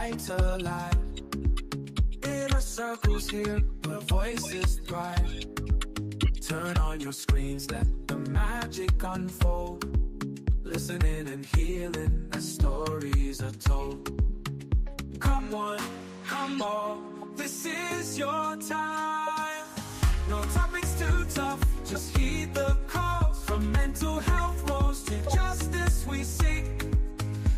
alive. Inner circles here where voices thrive. Turn on your screens, let the magic unfold. Listening and healing as stories are told. Come one, come all, this is your time. No topics too tough, just heed the calls. From mental health woes to justice we seek.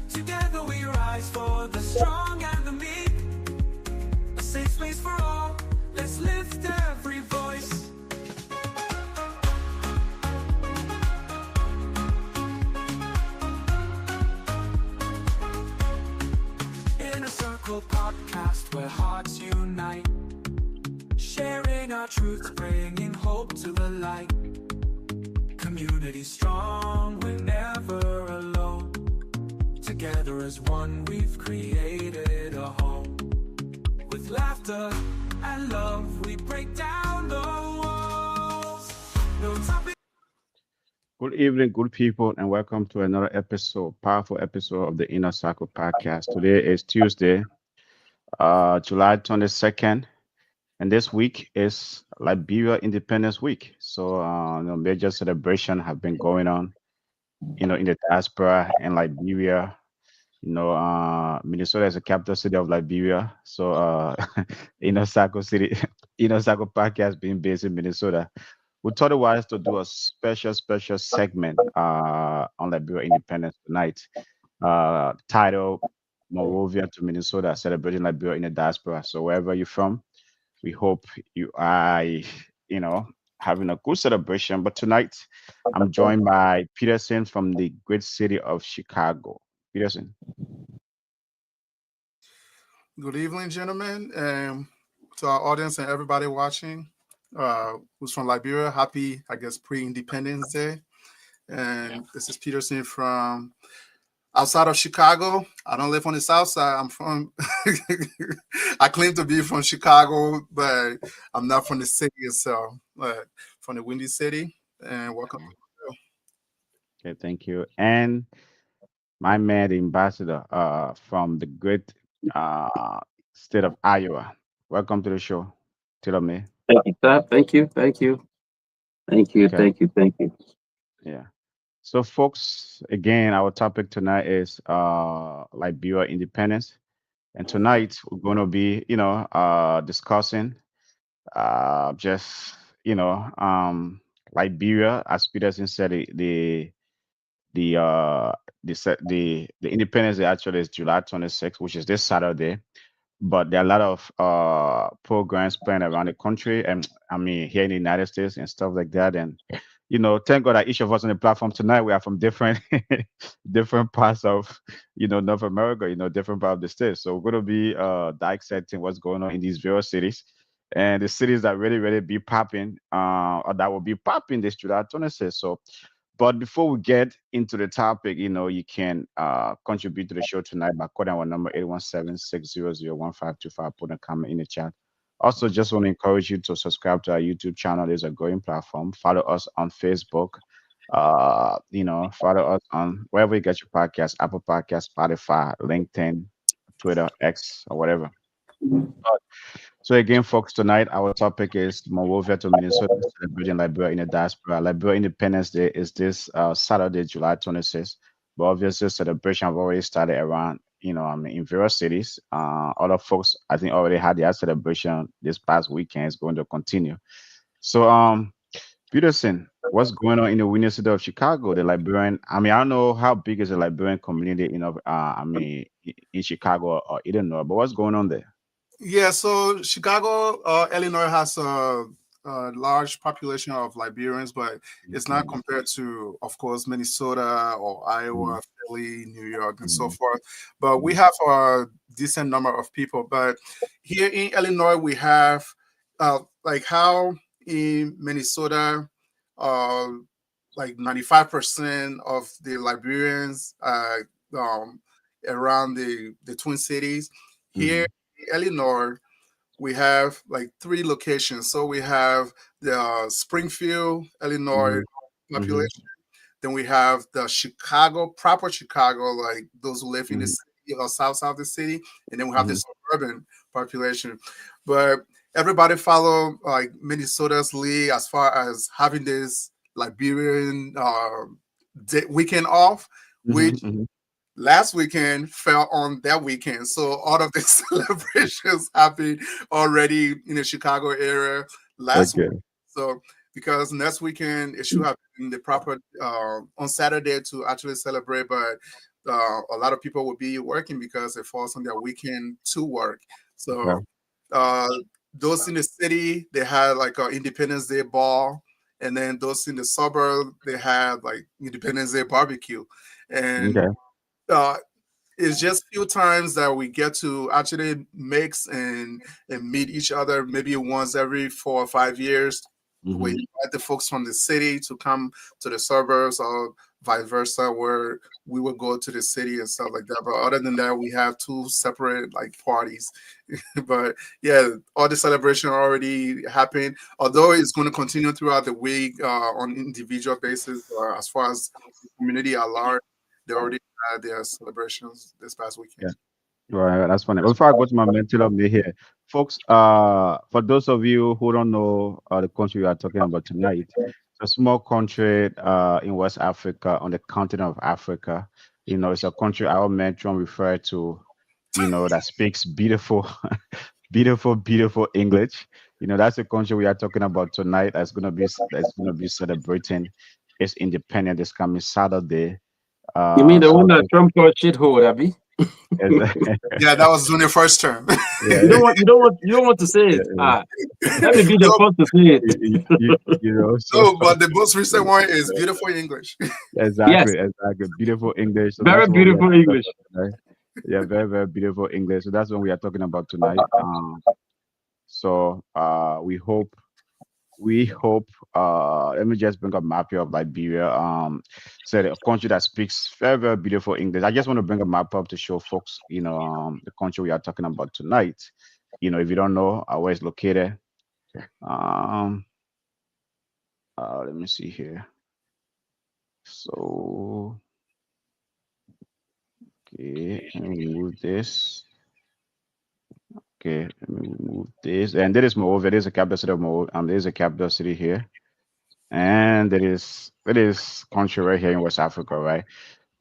Together we rise for the strong and the meek. A safe space for all, let's lift every voice. Inner Circle podcast where hearts unite. Sharing our truths, bringing hope to the light. Community strong, we're never alone. Together as one, we've created a home. With laughter and love, we break down the walls. No topic. Good evening, good people, and welcome to another episode, powerful episode of the Inner Circle podcast. Today is Tuesday, July 22nd, and this week is Liberia Independence Week. So, major celebration have been going on, in the diaspora in Liberia. Minnesota is the capital city of Liberia. So, Inner Circle City, Inner Circle podcast being based in Minnesota. We thought it wise to do a special segment on Liberia Independence tonight, titled Monrovia to Minnesota, celebrating Liberia in the diaspora. So wherever you're from, we hope you are, having a good celebration. But tonight, I'm joined by Peterson from the great city of Chicago. Peterson. Good evening, gentlemen, and to our audience and everybody watching who's from Liberia. Happy, pre-Independence Day. And This is Peterson from outside of Chicago. I don't live on the south side. I'm from, I claim to be from Chicago, but I'm not from the city itself, but from the Windy City. And welcome. Okay, thank you. And my man, the ambassador from the great state of Iowa. Welcome to the show, Tilome. Thank you, sir. Thank you. Thank you. Thank you. Okay. Thank you. Thank you. Yeah. So, folks, again, our topic tonight is Liberia independence, and tonight we're going to be, discussing just Liberia, as Peterson said, the the Independence Day actually is July 26th, which is this Saturday. But there are a lot of programs planned around the country, and I mean here in the United States and stuff like that. And thank God that each of us on the platform tonight we are from different different parts of North America, different part of the state. So we're gonna be dissecting what's going on in these various cities. And the cities that really be popping, or that will be popping this July 26th. So but before we get into the topic, you can contribute to the show tonight by calling our number 817-600-1525. Put a comment in the chat. Also, just want to encourage you to subscribe to our YouTube channel. It's a growing platform. Follow us on Facebook. Follow us on wherever you get your podcast, Apple Podcasts, Spotify, LinkedIn, Twitter, X, or whatever. So again, folks, tonight our topic is Monrovia to Minnesota, celebrating Liberia in the diaspora. Liberia Independence Day is this Saturday, July 26th. But obviously, celebration have already started around, in various cities. Other folks, I think, already had their celebration this past weekend. It's going to continue. So, Peterson, what's going on in the Windy City of Chicago? The Liberian, I don't know how big is the Liberian community, in Chicago or Illinois, but what's going on there? Yeah, so Chicago, Illinois has a large population of Liberians, but it's not compared to, of course, Minnesota or Iowa, Philly, New York, and so forth. But we have a decent number of people. But here in Illinois, we have, like how in Minnesota, like 95% of the Liberians around the Twin Cities. Here in Illinois, we have like 3 locations. So we have the Springfield, Illinois population. Then we have the Chicago, proper Chicago, like those who live in the city. or south of the city, and then we have the Mhm. suburban population. But everybody follow like Minnesota's lead as far as having this Liberian weekend off, Mhm. which Mhm. last weekend fell on that weekend. So all of the celebrations happened already in the Chicago area last week. Okay. So because next weekend it should have been the proper on Saturday to actually celebrate, but a lot of people will be working because it falls on their weekend to work. Okay. So uh, those in the city they had like an Independence Day ball, and then those in the suburb they had like Independence Day barbecue, and Okay. uh, it's just few times that we get to actually mix and meet each other. Maybe once every 4 or 5 years, we Mhm. invite the folks from the city to come to the suburbs, or vice versa, where we would go to the city and stuff like that. But other than that, we have two separate like parties. But yeah, all the celebration already happened. Although it's going to continue throughout the week on individual basis, as far as the community at large, they already had their celebrations this past weekend. Yeah. Right, that's funny. Before I go to my mental of me here, folks, for those of you who don't know the country we are talking about tonight, it's a small country in West Africa, on the continent of Africa. It's a country our mention refer to, that speaks beautiful, beautiful English. That's the country we are talking about tonight. That's gonna be celebrating its independence this coming Saturday. You mean the So one that Trump called shithole, Abby? it's, Yeah, that was during the first term. You yeah, don't want, you don't want, you don't want to say yeah, it. Let me be the No, first to say it. so no, but the most recent one is beautiful English. Yes, exactly, beautiful English. So very that's what we are beautiful discussing English. tonight. Yeah, very, very beautiful English. So that's what we are talking about tonight. So we hope. Let me just bring up map here of Liberia. So a country that speaks very, very beautiful English. I just want to bring a map up to show folks, the country we are talking about tonight. If you don't know where it's located. Um, let me see here. So, okay, let me remove this. Okay, let me remove this. And there is Monrovia. There's a capital city of Monrovia. There's a capital city here. And there is country right here in West Africa, right?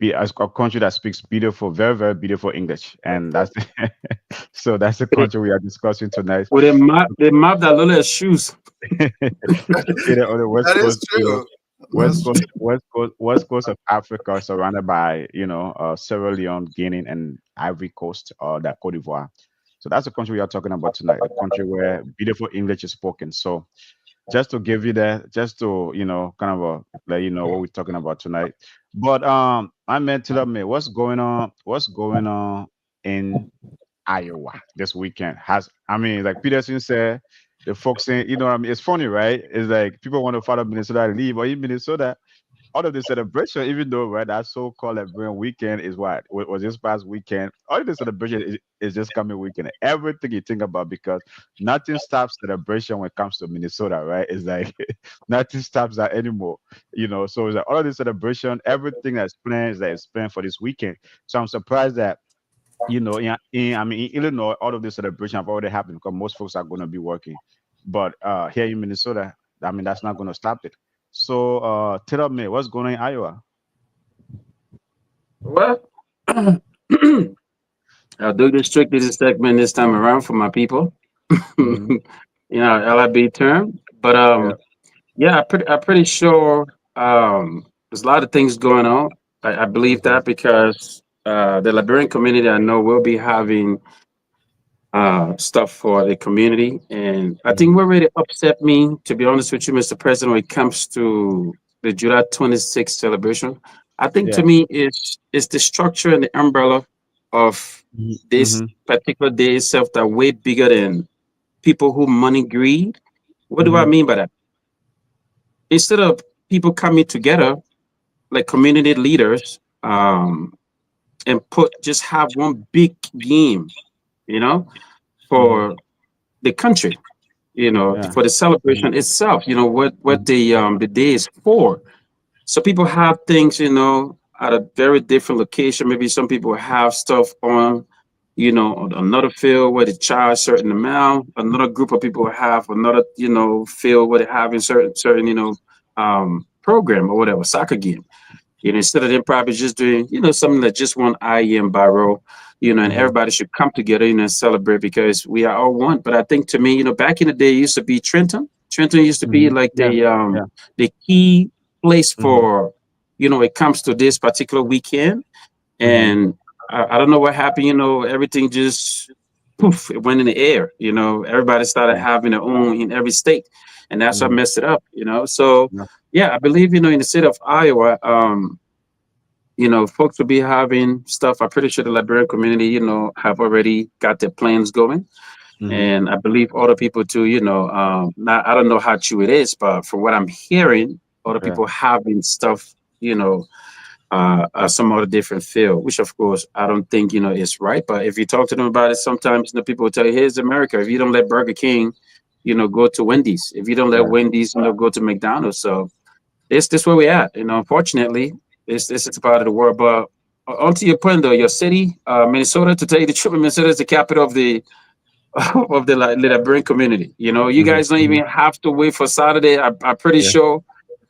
A country that speaks beautiful, very, very beautiful English. And that's so that's the With country we are discussing tonight. they map that little shoes. Located on the west That is coast, true. west That's coast, west coast of Africa, surrounded by Sierra Leone, Guinea, and Ivory Coast, or that Cote d'Ivoire. So that's the country we are talking about tonight. A country where beautiful English is spoken. So just to give you that, just to kind of let you know what we're talking about tonight. But I meant to tell me what's going on. What's going on in Iowa this weekend? Like Peterson said, the folks saying, what I mean, it's funny, right? It's like people want to follow Minnesota leave, or in Minnesota, all of the celebration, even though right that so-called Liberian weekend is what was this past weekend. All of the celebration is just coming weekend. Everything you think about, because nothing stops celebration when it comes to Minnesota, right? It's like nothing stops that anymore. So it's like all of the celebration, everything that's planned is planned for this weekend. So I'm surprised that in Illinois, all of the celebration have already happened because most folks are going to be working. But here in Minnesota, that's not going to stop it. So tell me what's going on in Iowa. Well, I'll do this strictly this segment this time around for my people. Hmm. LIB term. But Yeah. yeah, I'm pretty sure there's a lot of things going on. I believe Okay. that because the Liberian community I know will be having stuff for the community. And I think Hmm. what really upset me, to be honest with you, Mr. President, when it comes to the July 26th celebration, I think to Yeah. me it's the structure and the umbrella of this Mm-hmm. particular day itself that way bigger than people who money greed. What do I Hmm. mean by that? Instead of people coming together like community leaders and just have one big game, you know, Hmm. for the country, Yeah. for the Hmm. celebration itself, what Hmm. the day is for. So people have things, at a very different location. Maybe some people have stuff on, on another field where they charge a certain amount. Another group of people have another, field where they have in certain, program or whatever, soccer game. Instead of them probably just doing, something that just one IEM barrel, and Mhm. everybody should come together, and celebrate because we are all one. But I think to me, back in the day, it used to be Trenton. Trenton used to be Mhm. like Yeah. Yeah. the key place Mhm. for, it comes to this particular weekend. Mhm. And I don't know what happened, everything just poof, it went in the air. Everybody started Yeah. having their own in every state. And that's what Mhm. messed it up. So Yeah. yeah, I believe, in the state of Iowa, folks will be having stuff. I'm pretty sure the Liberian community, have already got their plans going. Mhm. And I believe other people too, not, I don't know how true it is, but from what I'm hearing, other Yeah. people having stuff, some other different field, which of course I don't think, is right. But if you talk to them about it, sometimes people will tell you, here's America. If you don't let Burger King, go to Wendy's. If you don't let Yeah. Wendy's, go to McDonald's. So it's this where we at. Unfortunately, this is part of the world. But onto your point though, your city, Minnesota, to tell you the truth, Minnesota is the capital of the of the Liberian community. You Mhm. guys don't Mhm. even have to wait for Saturday. I'm pretty Yeah. sure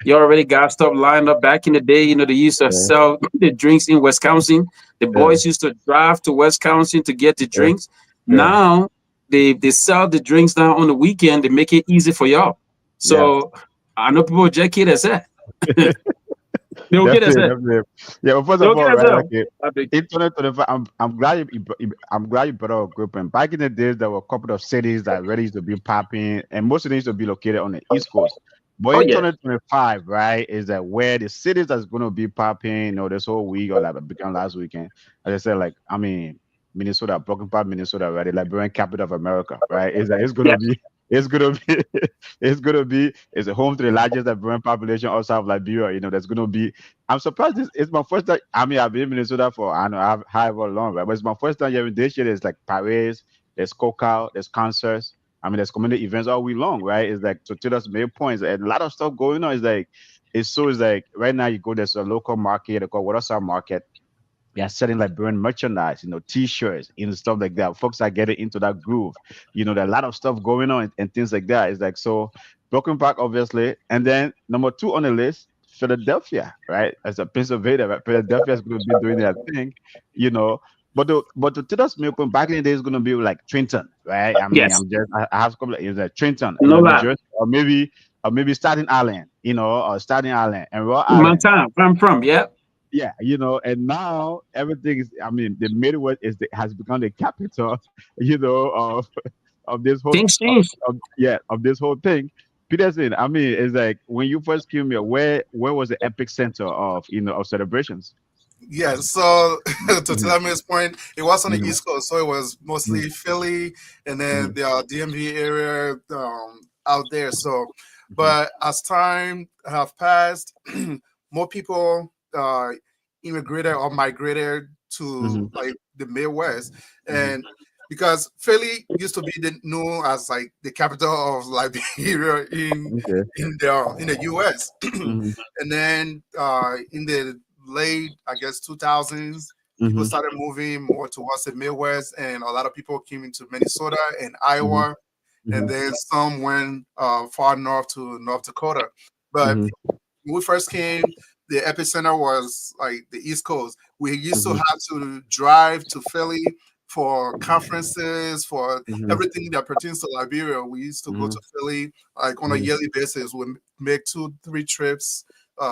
you already got stuff lined up. Back in the day, they used to Yeah. sell the drinks in Wisconsin. The Yeah. boys used to drive to Wisconsin to get the Yeah. drinks. Yeah. Now they sell the drinks now on the weekend. They make it easy for y'all. Yeah. So I know people just kid us that. They will get us Definitely, that. definitely. Yeah, well, first They of will get all, us right? that. Okay, I think. in 2025, I'm glad I'm glad you brought up a group. And back in the days, there were a couple of cities that really used to be popping, and most of them used to be located on the East Coast. But Oh in yeah. 2025, right, is that where the cities that's going to be popping, this whole week or like began last weekend. As I said, like I mean, Minnesota, Broken Park, Minnesota, right, the Liberian capital of America, right? Is that it's going to Yeah. be, it's going to be, it's going to be, it's a home to the largest Liberian population outside of Liberia. That's going to be. I'm surprised this it's my first time. I mean, I've been in Minnesota for I don't know however long, right? But it's my first time hearing this shit. There's like parades, there's cookout, there's concerts. I mean, there's community events all week long, right? It's like to tell us main points and a lot of stuff going on. It's like right now you go there's a local market, they call Waterside Market. They are selling like brand merchandise, t-shirts and stuff like that. Folks are getting into that groove. There are a lot of stuff going on and things like that. It's like so Broken Park, obviously. And then number two on the list, Philadelphia, right? As a Pennsylvania, right? Philadelphia is going to be doing their thing, you know. But to tell us milk back in the day is going to be like Trenton, right? I mean, Yes. I have a couple of is like Trenton, No New lie. Jersey, or maybe Staten Island, or Staten Island and Rhode Island. Montana, where I'm from. Yeah. Yeah, and now everything is. I mean, the Midwest has become the capital, of this whole Things change. of this whole thing. Peterson, I mean, it's like when you first came here, where was the epic center of celebrations? Yeah, so to Mhm. Telemi's point, it was on the Mhm. East Coast, so it was Mhm. mostly Philly and then Mhm. the DMV area out there. So, Mhm. but as time have passed, more people immigrated or migrated to Mhm. like the Midwest, Mhm. and because Philly used to be known as like the capital of Liberia Okay. in the U.S. Mhm. And then in the late, I guess, 2000s, people Mhm. started moving more towards the Midwest, and a lot of people came into Minnesota and Mhm. Iowa, and Mhm. then some went far north to North Dakota. But Mhm. when we first came, the epicenter was like the East Coast. We used to Mhm. have to drive to Philly for conferences, for Mhm. everything that pertains to Liberia. We used to go to Mhm. Philly like on a Mhm. yearly basis. We make 2, 3 trips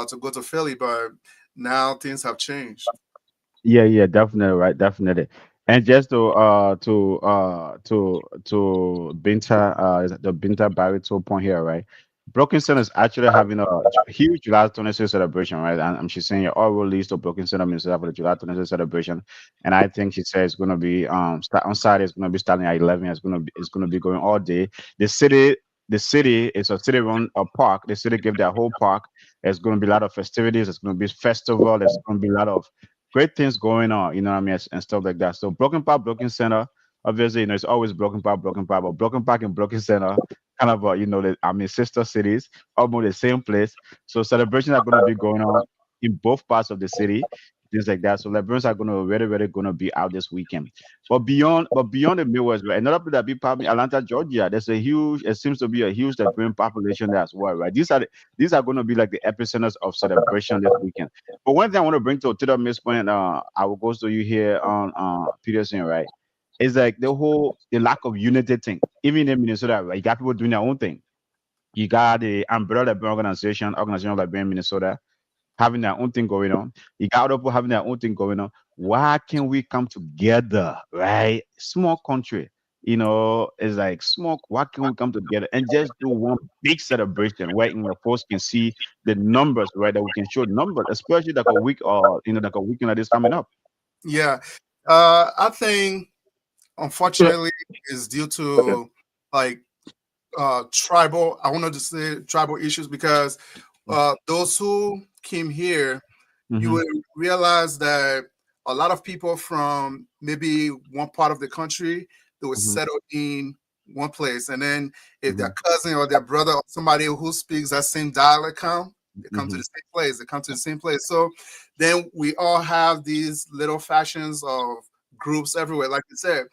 to go to Philly, but now things have changed. Yeah, yeah, definitely, right, definitely. And just to Binta, the Binta Barito point here, right? Broken Center is actually having a huge July 26th celebration, right? And she's saying all released of Broken Center Minnesota for the July 26th celebration. And I think she said it's gonna be start on Saturday, it's gonna be starting at 11. It's gonna be going all day. The city, the city is a city run a park. The city gave their whole park. There's gonna be a lot of festivities, there's gonna be festival, there's gonna be a lot of great things going on, what I mean, and stuff like that. So Broken Park, Broken Center, obviously, it's always Broken Park, but Broken Park and Broken Center, kind of, sister cities, almost the same place. So celebrations are going to be going on. in both parts of the city, things like that. So Liberians are gonna really gonna be out this weekend. But beyond the Midwest, right? Another place that be probably Atlanta, Georgia. There's a huge. It seems to be a huge Liberian population there as well, right? These are going to be like the epicenters of celebration this weekend. But one thing I want to bring to the Miss Point, I will go to you here on Peterson, right? Is like the lack of unity thing. Even in Minnesota, right? You got people doing their own thing. You got the Umbrella Liberian Organization of Liberian Minnesota, having their own thing going on. You got other people having their own thing going on. Why can't we come together, right? Small country, it's like small. Why can't we come together and just do one big celebration where folks can see the numbers, right? That we can show numbers, especially like a week or like a weekend like this coming up. Yeah. I think unfortunately is due to like tribal, I wanted to say tribal issues, because those who came here, you Mhm, will realize that a lot of people from maybe one part of the country, they were mhm, settled in one place, and then if their mhm, cousin or their brother or somebody who speaks that same dialect come, they come to mhm, the same place. They come to the same place. So then we all have these little factions of groups everywhere. Like you said,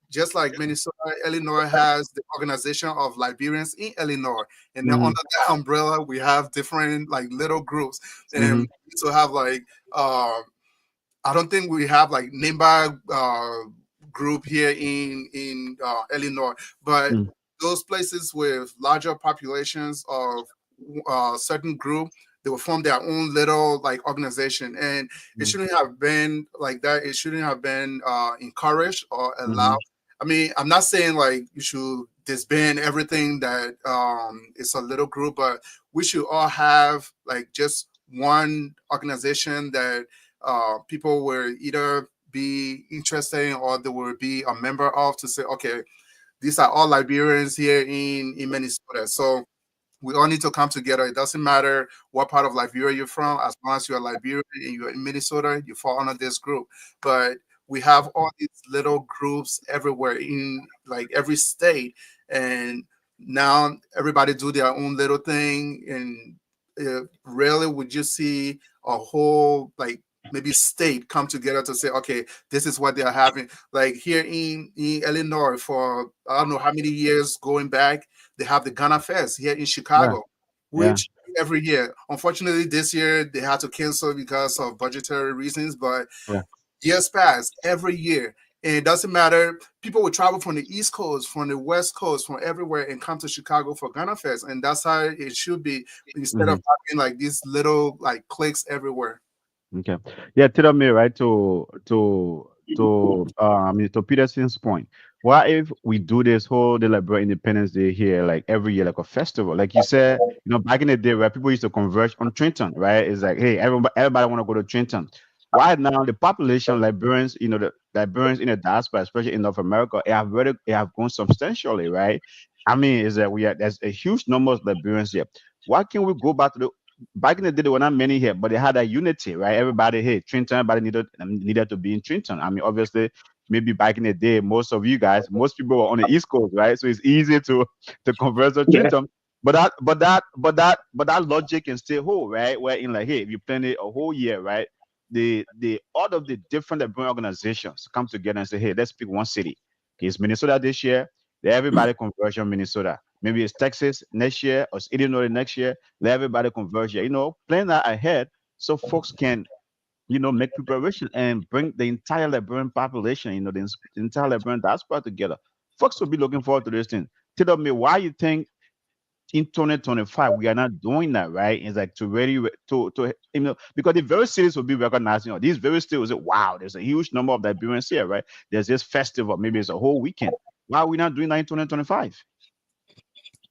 just like Minnesota, Illinois has the organization of Liberians in Illinois, and then mhm, under that umbrella, we have different like little groups, and mhm, we also have like I don't think we have like Nimba group here in Illinois, but mhm, those places with larger populations of certain group, they will form their own little like organization, and it mhm, shouldn't have been like that. It shouldn't have been encouraged or allowed. mhm, I mean, I'm not saying like you should disband everything that is a little group, but we should all have like just one organization that people will either be interested in or they will be a member of, to say, okay, these are all Liberians here in Minnesota. So we all need to come together. It doesn't matter what part of Liberia you're from, as long as you're Liberian and you're in Minnesota, you fall under this group. But we have all these little groups everywhere in like every state, and now everybody do their own little thing, and rarely would you see a whole like maybe state come together to say, okay, this is what they're having. Like here in Illinois, for I don't know how many years going back, they have the Ghana Fest here in yeah, Chicago, yeah, which every year. Unfortunately, this year they had to cancel because of budgetary reasons, but yeah, years past, every year. And it doesn't matter. People would travel from the East Coast, from the West Coast, from everywhere and come to Chicago for Ghana Fest. And that's how it should be, instead of mhm. having like these little like cliques everywhere. Okay. Yeah, tell me right to Peterson's point. What if we do this whole Deliberate Independence Day here, like every year, like a festival? Like you said, back in the day where people used to converge on Trenton, right? It's like, hey, everybody want to go to Trenton. Why now the population Liberians, the Liberians in the diaspora, especially in North America, it have grown substantially, right? I mean, is that there's a huge number of Liberians here. Why can't we go back to the back in the day, there were not many here, but they had a unity, right? Everybody, hey, Trenton, everybody needed to be in Trenton. I mean, obviously, maybe back in the day, most people were on the East Coast, right? So it's easy to convert to Yeah. Trenton. But that logic can still hold, right? Where in like, hey, if you plan it a whole year, right? The all of the different Liberian organizations come together and say, hey, let's pick one city. It's Minnesota this year. Everybody converge on Minnesota. Maybe it's Texas next year or it's Illinois next year. Let everybody converge here. Plan that ahead so folks can, make preparation and bring the entire Liberian population, the entire Liberian diaspora together. Folks will be looking forward to this thing. Tell me why you think in 2025 we are not doing that, right? It's like to really to because the very cities will be recognizing, these very cities will say, wow, there's a huge number of Liberians here, right? There's this festival, maybe it's a whole weekend. Why are we not doing that in 2025?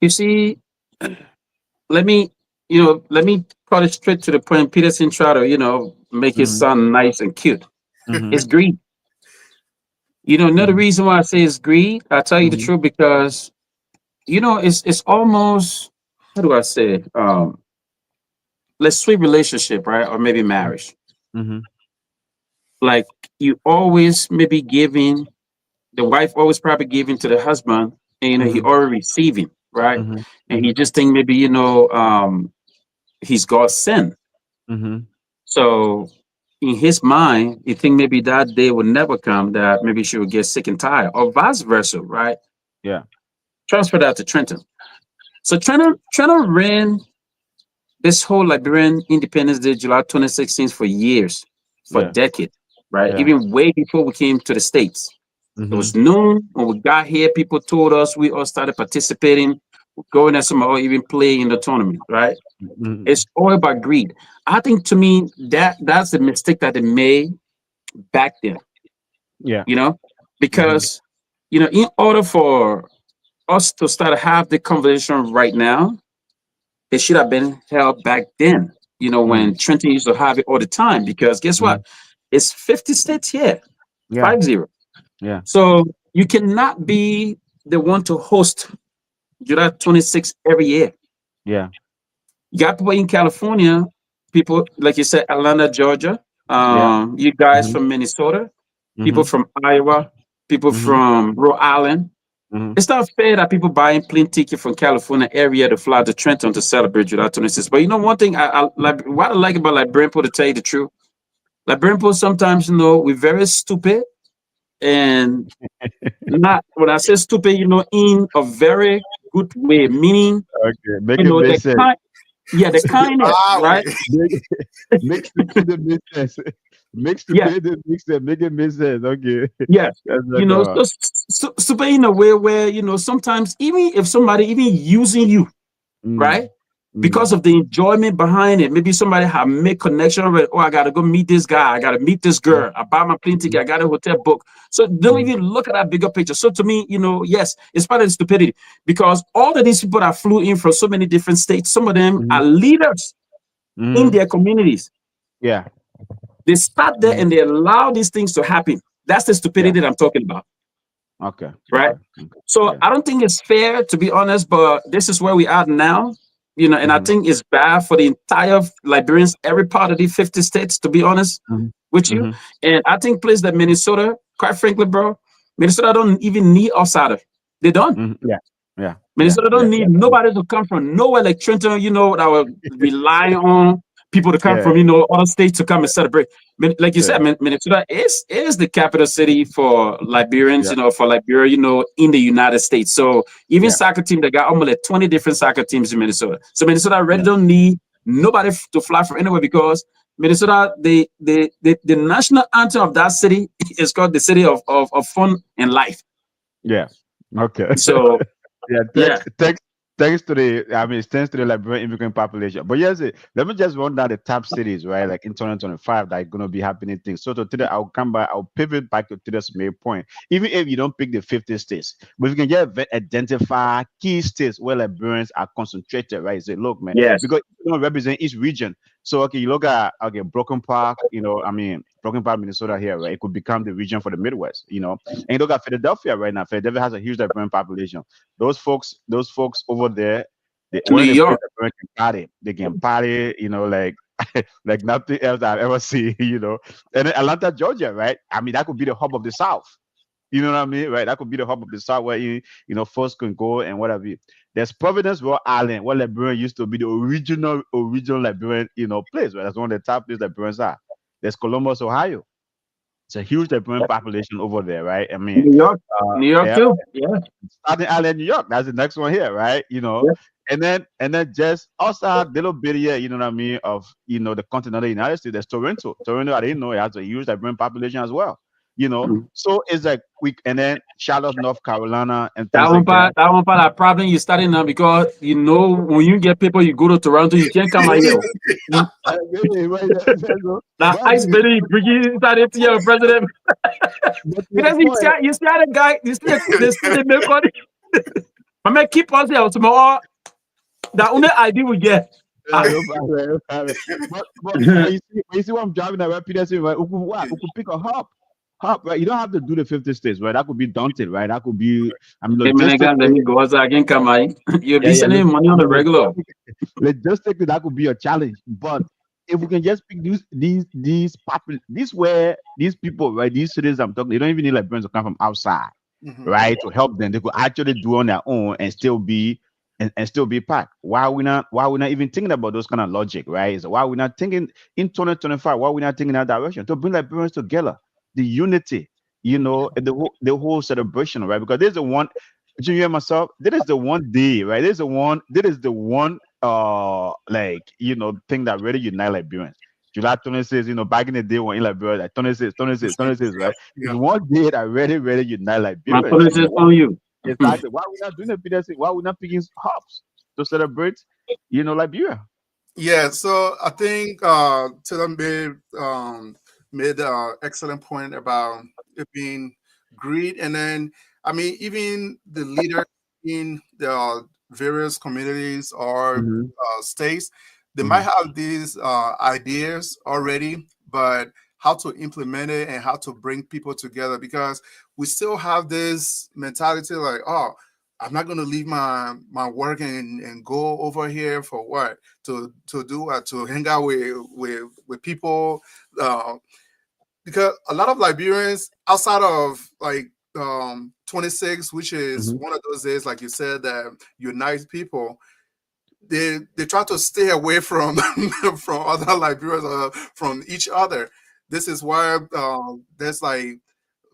You see, let me cut it straight to the point. Peterson try to, make it Mm-hmm. sound nice and cute. Mm-hmm. It's greed. Another Mm-hmm. reason why I say it's greed, I'll tell you the Mm-hmm. truth, because it's almost, how do I say it? Let's sweet relationship, right? Or maybe marriage. Mm-hmm. Like you always maybe giving, the wife always probably giving to the husband, and he Mm-hmm. already receiving, right? Mm-hmm. And Mm-hmm. he just think maybe, he's God's son. Mm-hmm. So in his mind, he think maybe that day would never come, that maybe she would get sick and tired, or vice versa, right? Yeah. Transfer that to Trenton. So Trenton ran this whole Liberian Independence Day, July 2016, for years, for Yeah. decades, right? Yeah. Even way before we came to the States. It was noon when we got here. People told us, we all started participating, going there, some or even play in the tournament, right? It's all about greed. I think, to me, that's the mistake that they made back then, Yeah. you know, because, in order for us to start to have the conversation right now, it should have been held back then, when Trenton used to have it all the time. Because guess what? It's 50 states here, Yeah. 50. Yeah. So you cannot be the one to host July 26th every year. Yeah. You got people in California, people like you said, Atlanta, Georgia, Yeah. you guys from Minnesota, people from Iowa, people from Rhode Island. It's not fair that people buying plane ticket from California area to fly to Trenton to celebrate July 26th. But one thing I like, what I like about Liberian people, to tell you the truth, Liberian people sometimes, we're very stupid, and not, when I say stupid, in a very good way, meaning, Okay. Make it make the sense. kind, the kindness, right? Make stupidity make sense. Make Yeah, stupidity make sense. Make it make sense. Okay. yeah. That's like Stupid in a way where, sometimes even if somebody even using you, right? Because of the enjoyment behind it. Maybe somebody have made connection with, I gotta go meet this guy, I gotta meet this girl, I buy my plane ticket, I got a hotel book. So don't even look at that bigger picture. So to me, yes, it's part of the stupidity, because all of these people that flew in from so many different states, some of them are leaders in their communities. Yeah. They start there and they allow these things to happen. That's the stupidity that I'm talking about. Okay. Right. Okay. So Yeah. I don't think it's fair, to be honest, but this is where we are now, and I think it's bad for the entire Liberians, every part of the 50 states, to be honest with you. And I think places like Minnesota, quite frankly, bro, Minnesota don't even need outsider. They don't. Yeah. Yeah. Minnesota Yeah. don't need nobody to come from nowhere like Trenton, that will rely on people to come Yeah. from, other states to come and celebrate. Like you said, Minnesota is the capital city for Liberians, Yeah. for Liberia, in the United States. So even Yeah. soccer team, they got almost like 20 different soccer teams in Minnesota. So Minnesota really Yeah. don't need nobody to fly from anywhere, because Minnesota, the national anthem of that city is called the city of fun and life. Yeah. Okay. So Yeah, yeah. thanks to thanks to the Liberian immigrant population. But yes, let me just run down the top cities, right? Like in 2025, that are gonna be happening things. So today I'll come back, I'll pivot back to today's main point. Even if you don't pick the 50 states, but you can just identify key states where Liberians are concentrated, right? Say, look, man, Yes. because you don't represent each region. So okay, you look at Broken Park, Broken Park, Minnesota here, right? It could become the region for the Midwest, and you look at Philadelphia right now. Philadelphia has a huge Liberian population. Those folks over there, New when they play York. the American party, they can party, like like nothing else I've ever seen, And then Atlanta, Georgia, right? That could be the hub of the South. You know what I mean, right? That could be the hub of the South where folks can go and whatever. There's Providence, Rhode Island, where Liberia used to be the original Liberian, place, right? That's one of the top places Liberians are. There's Columbus, Ohio. It's a huge Liberian population over there, right? New York. New York Yeah, too. Yeah. Staten Island, New York. That's the next one here, right? Yeah. And then just outside little bit here, of the continental United States, there's Toronto. Toronto, I didn't know it has a huge Liberian population as well. So it's like and then Charlotte, North Carolina, and things like that. That one part, problem you starting now, because when you get people, you go to Toronto, you can't come out here. That ice berry bringing started to your president. Because you see how the guy, you see the make money. I mean, keep us here tomorrow. That only idea we get. But you see what I'm driving at, right, Peterson, right? We could pick a hub, right? You don't have to do the 50 states, right? That could be daunting, right? That could be, Hey, man, let me go outside again, come out. You'll be sending money on the regular. Logistically, that could be a challenge. But if we can just pick these people, right? These cities I'm talking, they don't even need Liberians to come from outside, right? To help them. They could actually do on their own and still be and still be packed. Why are we not even thinking about those kind of logic, right? So why are we not thinking in 2025? Why are we not thinking that direction to bring Liberians together, the unity, and the whole celebration, right? Because there's the one, Junior and myself, that is the one day, right? That is the one like thing that really unite Liberians. July 26, back in the day when in Liberia, like 26, 26, 26, right? It's Yeah. one day that really unite My Liberians. police is on you. Exactly. Why are we not doing it, Peter? Why are we not picking hops to celebrate, Liberia? Yeah, so I think Taylor made excellent point about it being greed, and then I mean even the leaders in the various communities or Mm-hmm. states, they might Mm-hmm. have these ideas already, but how to implement it and how to bring people together, because we still have this mentality like, oh, I'm not going to leave my work and go over here for what, to do what, to hang out with people, uh, because a lot of Liberians outside of like 26, which is Mm-hmm. one of those days, like you said, that unites people. They try to stay away from from other Liberians, from each other. This is why there's like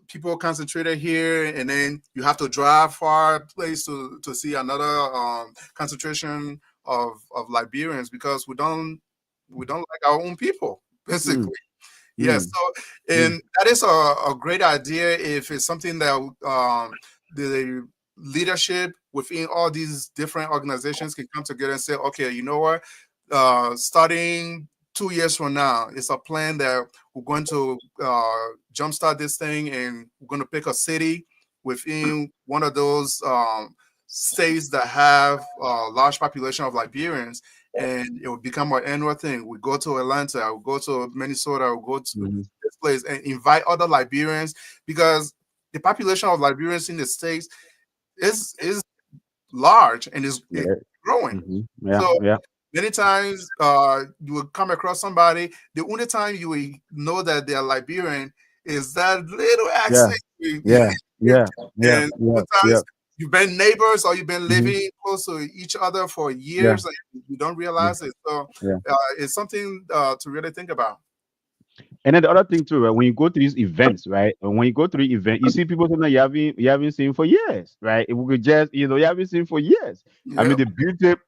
people concentrated here, and then you have to drive far place to see another concentration of Liberians, because we don't like our own people, basically. Yes, Mm-hmm. so and that is a great idea if it's something that the leadership within all these different organizations can come together and say, okay, you know what, starting 2 years from now, it's a plan that we're going to jumpstart this thing, and we're going to pick a city within one of those states that have a large population of Liberians, and it will become an annual thing. We go to Atlanta, we go to Minnesota, we go to Mm-hmm. this place and invite other Liberians, because the population of Liberians in the States is large and is Yeah. growing. Mm-hmm. Yeah. So Yeah. many times you will come across somebody, the only time you will know that they are Liberian is that little Yeah. accent you Yeah. give. Yeah. Yeah. And Yeah. Yeah. sometimes you've been neighbors or you've been Mm-hmm. living close to each other for Yeah. years and you don't Yeah. realize it. So Yeah. it's something to really think about. And then the other thing too, right? When you go to these events, right? And when you go to the event, you see people sometimes you haven't seen for years, right? If we could just, you haven't seen for years. I mean, Yep.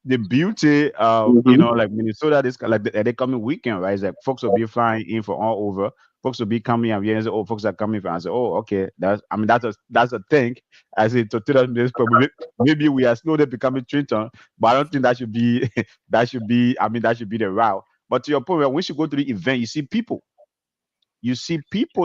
the beauty of Mhm. like Minnesota, this like the coming weekend, right? It's like folks will be flying in from all over. Folks will be coming and say, oh, folks are coming from. I say, oh, okay, that's a thing. I say to tell them this, probably maybe we are slowly becoming Trenton, but I don't think that should be that should be the route. But to your point, right, once you go to the event, you see people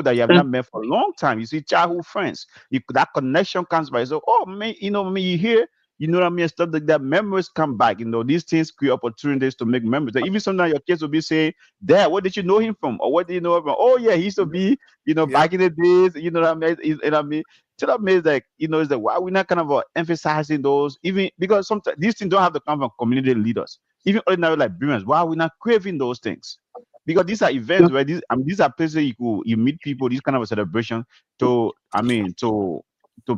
that you have not met for a long time. You see childhood friends. That connection comes by. So, oh man, you hear, what I mean, stuff like that. Memories come back. These things create opportunities to make memories. Like, even sometimes your kids will be saying, "Dad, where did you know him from? Or what did you know him from? Oh yeah, he used to be, Yep. back in the days. You know what I mean? What I mean? So that means like, it's like why we're not kind of emphasizing those, even because sometimes these things don't have to come from community leaders, even ordinary Liberians. Why are we not craving those things? Because these are events where these are places you meet people, these kind of a celebration to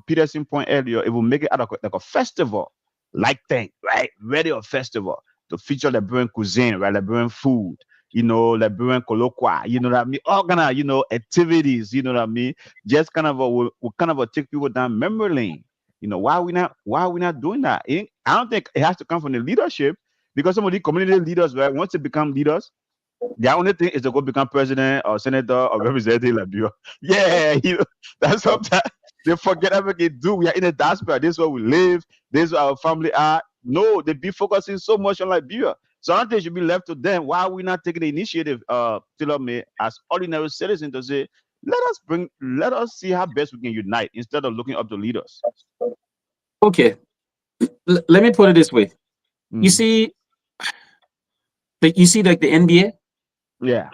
Peterson point earlier, it will make it out of like a festival like thing, right? Really a festival to feature Liberian cuisine, right? Liberian food, Liberian coloqua, you know what I mean? All kind of, activities, you know what I mean? Just kind of we kind of take people down memory lane. Why are we not doing that? I don't think it has to come from the leadership, because some of the community leaders, right, once they become leaders, the only thing is to go become president or senator or representative like you. Yeah, that's sometimes they forget everything they do. We are in a diaspora. This is where we live. This is where our family are. No, they be focusing so much on Liberia. So I don't think it should be left to them. Why are we not taking the initiative, Taylor May, as ordinary citizens to say, let us see how best we can unite instead of looking up to leaders. Okay, let me put it this way. You Mm. see, like the NBA. Yeah.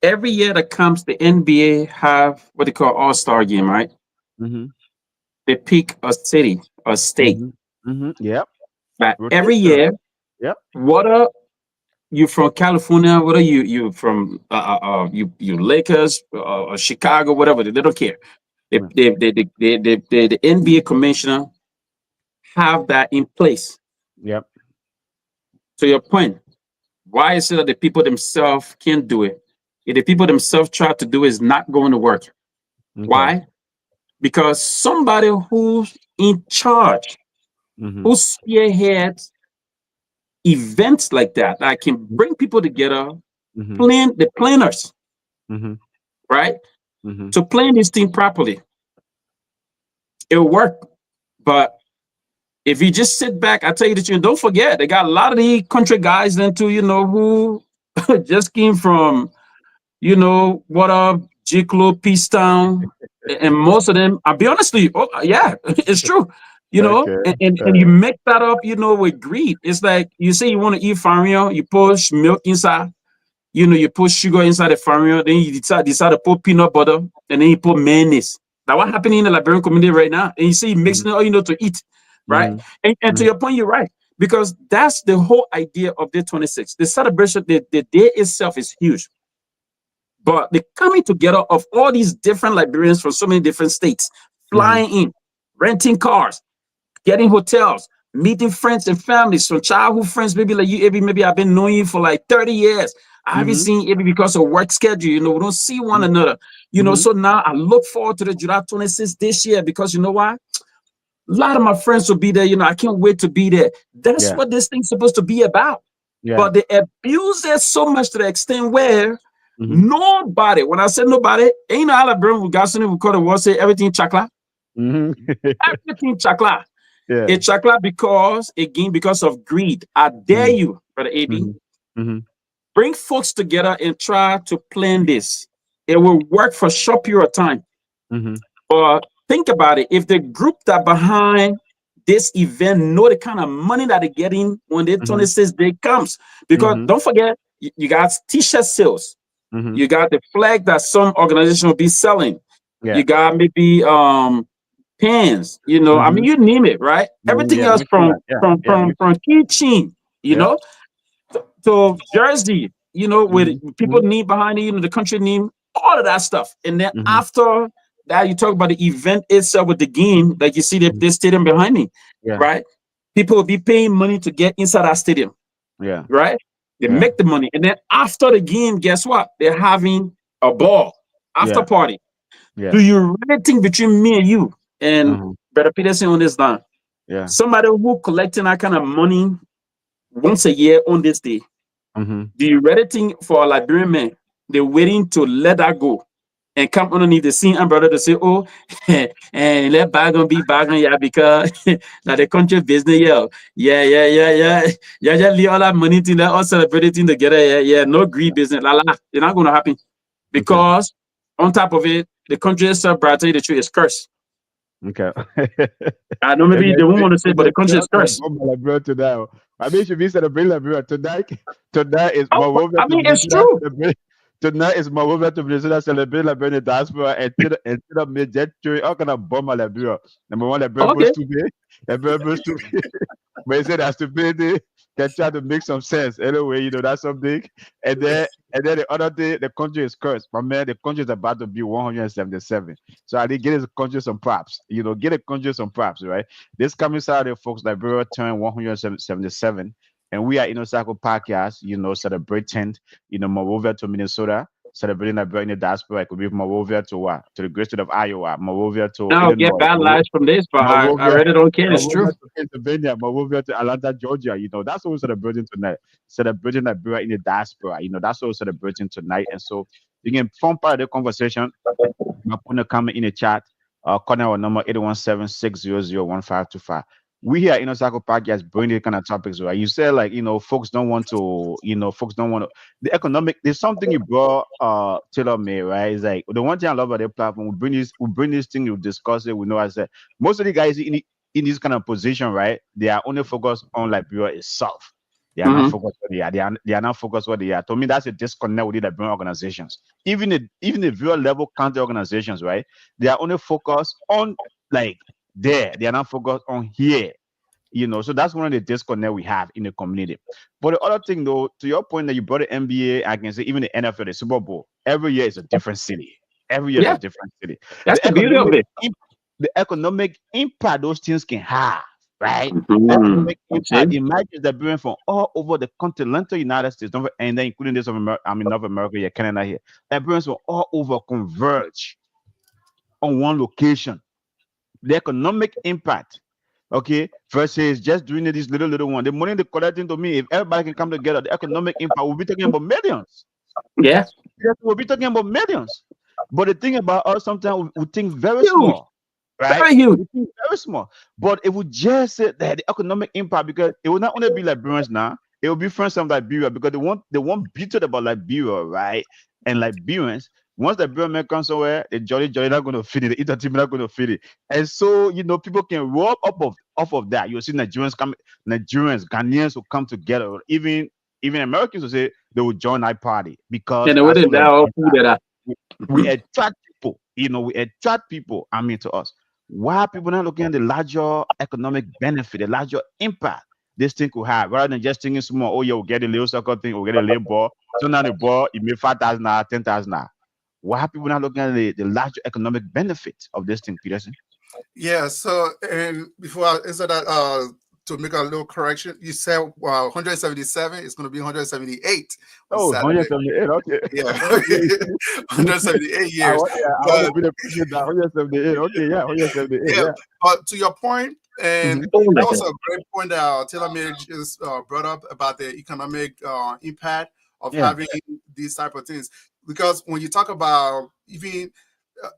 Every year that comes, the NBA have what they call All-Star game, right? Mm-hmm. They pick a city, a state. Mm-hmm. Mm-hmm. Yep. But every Rotation. year, Yep. whether you from California, whether you from you Lakers, or Chicago, whatever, they don't care. Yeah. The NBA commissioner have that in place. Yep. To your point, why is it that the people themselves can't do it? If the people themselves try to do it, it's not going to work. Okay. Why? Because somebody who's in charge, Mm-hmm. who spearheads events like that can bring people together, Mm-hmm. plan the planners, Mm-hmm. right? Mm-hmm. To plan this thing properly, it'll work. But if you just sit back, I tell you the truth, don't forget, they got a lot of the country guys into, who just came from, what up, Jiklo, Peace Town. And most of them, I'll be honest with you, oh, yeah, it's true. Okay. And you make that up, with greed. It's like you say you want to eat farmio, you push milk inside, you put sugar inside the farmio, then you decide to put peanut butter, and then you put mayonnaise. That's what happening in the Liberian community right now. And you see, you mixing it all, to eat, right? Mm-hmm. And to your point, you're right. Because that's the whole idea of day 26. The celebration, the day itself is huge. But the coming together of all these different Liberians from so many different states, flying in, renting cars, getting hotels, meeting friends and families, from childhood friends, maybe like you, maybe I've been knowing you for like 30 years. I haven't seen you because of work schedule, we don't see one another, so now I look forward to the July 26th this year because you know why? A lot of my friends will be there, I can't wait to be there. That's what this thing's supposed to be about. Yeah. But they abuse it so much to the extent where nobody, when I said nobody, ain't no Alabama we got something we call the word say everything chocolate. Everything chocolate. Yeah. It's chocolate because of greed. I dare you, Brother AB, bring folks together and try to plan this. It will work for a short period of time. But think about it. If the group that behind this event know the kind of money that they're getting when the 26th day comes, because don't forget, you got t-shirt sales. You got the flag that some organization will be selling. Yeah. You got maybe pens, I mean, you name it, right? Everything else from keychain, to jersey, with people name behind it, the country name, all of that stuff. And then after that, you talk about the event itself with the game, like you see the stadium behind me, right? People will be paying money to get inside that stadium, right? They make the money. And then after the game, guess what? They're having a ball after party. Yeah. Do you really think between me and you and Brother Peterson on this line, somebody who collecting that kind of money once a year on this day, do you really think for a Liberian man, they're waiting to let that go and come underneath the scene and brother to say, oh, and let bygone be bygone, because that the country business, just leave all that money to let us celebrate it together, no greed business, it's not going to happen, because on top of it, the country itself, but I tell you the truth, is cursed. Okay. I know maybe they won't want to say, but the country is cursed. I mean, should be celebrating Liberia tonight. Tonight is Monrovia. I mean, it's true. Tonight is Monrovia to Minnesota celebrating Liberian diaspora until the mid-jet. How can I bomb Liberia? Number one, Liberia goes to be. Liberia goes to be. But he said that stupidity can try to make some sense. Anyway, that's something. And then the other day, the country is cursed. But man, the country is about to be 177. So I did get the country some props. Get the country some props, right? This coming Saturday, folks, Liberia turned 177. And we are Cycle Podcast, celebrating, Monrovia to Minnesota, celebrating Liberia in the diaspora. It could be from Monrovia to what? To the great state of Iowa, Monrovia to Illinois. Get bad lies from this, but I really don't care. It's true. To Pennsylvania, Monrovia to Atlanta, Georgia. That's what we're celebrating tonight. Celebrating Liberia in the diaspora. That's what we're celebrating tonight. And so you can form part of the conversation. I'm putting a comment in the chat. Call our number 817-600-1525. We here in Cycle Podcast bring these kind of topics, right? You said folks don't want to, the economic. There's something you brought, Taylor May, right? It's like the one thing I love about their platform. We bring this thing, we discuss it. We know, I said most of the guys in this kind of position, right? They are only focused on Liberia itself. They are not focused what they are. They are not focused what they are. To me, that's a disconnect with the Liberian organizations. Even the real level county organizations, right? They are only focused on there. They are not focused on here. So that's one of the disconnect we have in the community. But the other thing, though, to your point that you brought the NBA, I can say even the NFL, the Super Bowl, every year is a different city. Every year is a different city. That's the beauty of it. The economic impact those things can have right? Mhm. Economic Okay. impact. Imagine that being from all over the continental United States, and then including this of America, I mean North America, here, Canada here. Liberians from all over converge on one location. The economic impact, okay, versus just doing this little one. The money they're collecting to me, if everybody can come together, the economic impact, we'll be talking about millions. Yeah. Yes, we'll be talking about millions. But the thing about us, sometimes we think very Huge. small, right? Very huge. We think very small. But if we just say that the economic impact, because it will not only be Liberians now, it will be friends from Liberia because they want beat about Liberia, right? And Liberians, once the Liberian come somewhere, they jolly not gonna fit it, the team not gonna fit it. And so people can roll up off of that. You'll see Nigerians, Ghanaians will come together, even Americans will say they will join that party because And the way as they soon as all food that we attract people, we attract people, to us. Why are people not looking at the larger economic benefit, the larger impact this thing could have, rather than just thinking small, oh yeah, we'll get a little soccer thing, we'll get a little ball. So now the ball, it made 5,000 now, 10,000 now. Why are people not looking at the larger economic benefit of this thing, Peterson? Yeah. So, and before I answer that, to make a little correction, you said 177. It's going to be 178 on Oh, Saturday. 178, okay. Yeah, Okay. 178 years. I But want to be the president now. 178, okay, yeah, 178, yeah, yeah. but to your point, and Mhm. oh my that was God. a great point that Taylor May just brought up about the economic impact of Yeah. having these type of things. Because when you talk about even uh,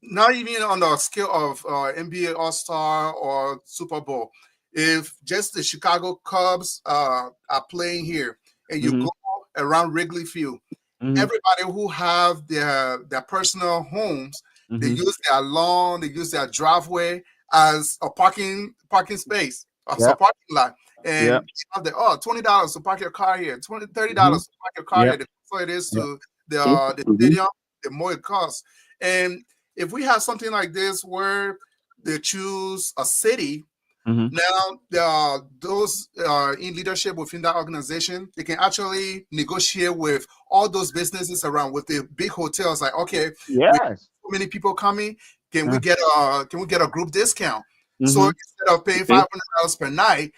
not even on the scale of NBA All Star or Super Bowl, if just the Chicago Cubs are playing here and you Mhm. go around Wrigley Field, Mhm. everybody who have their personal homes, they Mhm. use their lawn, they use their driveway as a parking space, as a Yeah. parking lot. And Yeah. you have the $20 to park your car here, $30 Mhm. to park your car Yeah. here. The closer it is Yeah. to Okay. the Mhm. stadium, the more it costs. And if we have something like this where they choose a city, Mhm. now, those in leadership within that organization, they can actually negotiate with all those businesses around, with the big hotels. Like, okay, we have Yes. so many people coming. Can we Uh, get a group discount? So mhm. instead of paying Okay. $500 per night,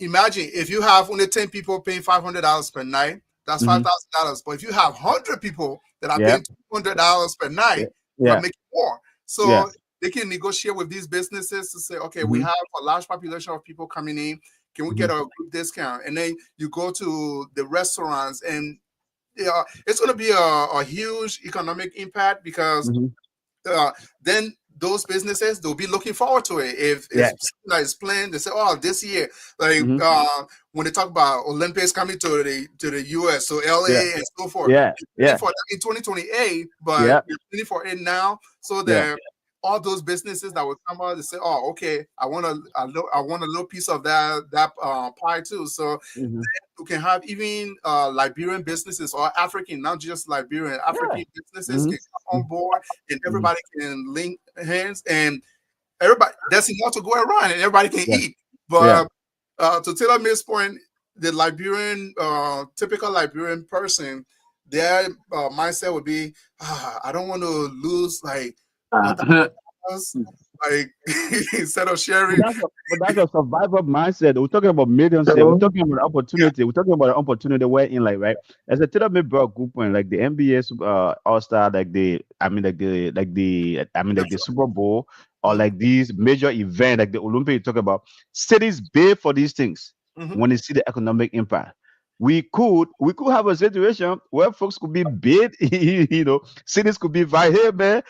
imagine if you have only 10 people paying $500 per night, that's Mhm. $5,000. But if you have 100 people that are Yeah. paying $200 per Yeah. night, you are Yeah. making more. Yeah. So they can negotiate with these businesses to say, okay, we Mhm. have a large population of people coming in. Can we get Mhm. a group discount? And then you go to the restaurants, and it's going to be a huge economic impact because Mhm. then those businesses, they'll be looking forward to it. If Yeah. something that is planned, they say, "Oh, this year," like Mhm. when they talk about Olympics coming to the US, so Yeah. LA and so forth. Yeah. We're planning Yeah. for that in 2028, but Yeah. we're planning for it now, so Yeah. that all those businesses that will come out, they say, "Oh, okay, I want a little piece of that pie too." So Mhm. you can have even Liberian businesses or African, not just Liberian, Yeah. African businesses Mhm. can come on board, and Mhm. everybody can link hands, and everybody, there's enough to go around and everybody can Yeah. eat. Yeah. But to Taylor May's point, the Liberian, typical Liberian person, their mindset would be, I don't want to lose like Uh-huh. $1,000, like instead of But sharing. that's a survival mindset. We're talking about millions here. We're So, talking about Yeah. opportunity. We're talking about an opportunity where in like right. As a tell me bro good point, like the NBA All Star, like the Super Bowl or Mhm, like these major events like the Olympic you talk about, cities pay for these things mhm. when they see the economic impact. We could have a situation where folks could be bid, cities could be right here, man,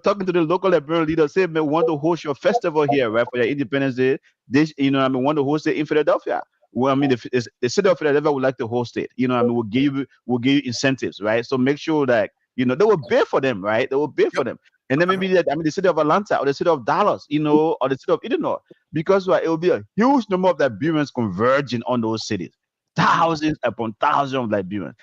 talking to the local Liberian leaders, say, man, we want to host your festival here, right, for your Independence Day. This, want to host it in Philadelphia. Well, I mean, the city of Philadelphia would like to host it. We'll give you incentives, right? So make sure that they will pay for them, right? They will pay Yep. for them, and then maybe the city of Atlanta or the city of Dallas, or the city of Illinois, because right, it will be a huge number of Liberians converging on those cities, thousands upon thousands of Liberians.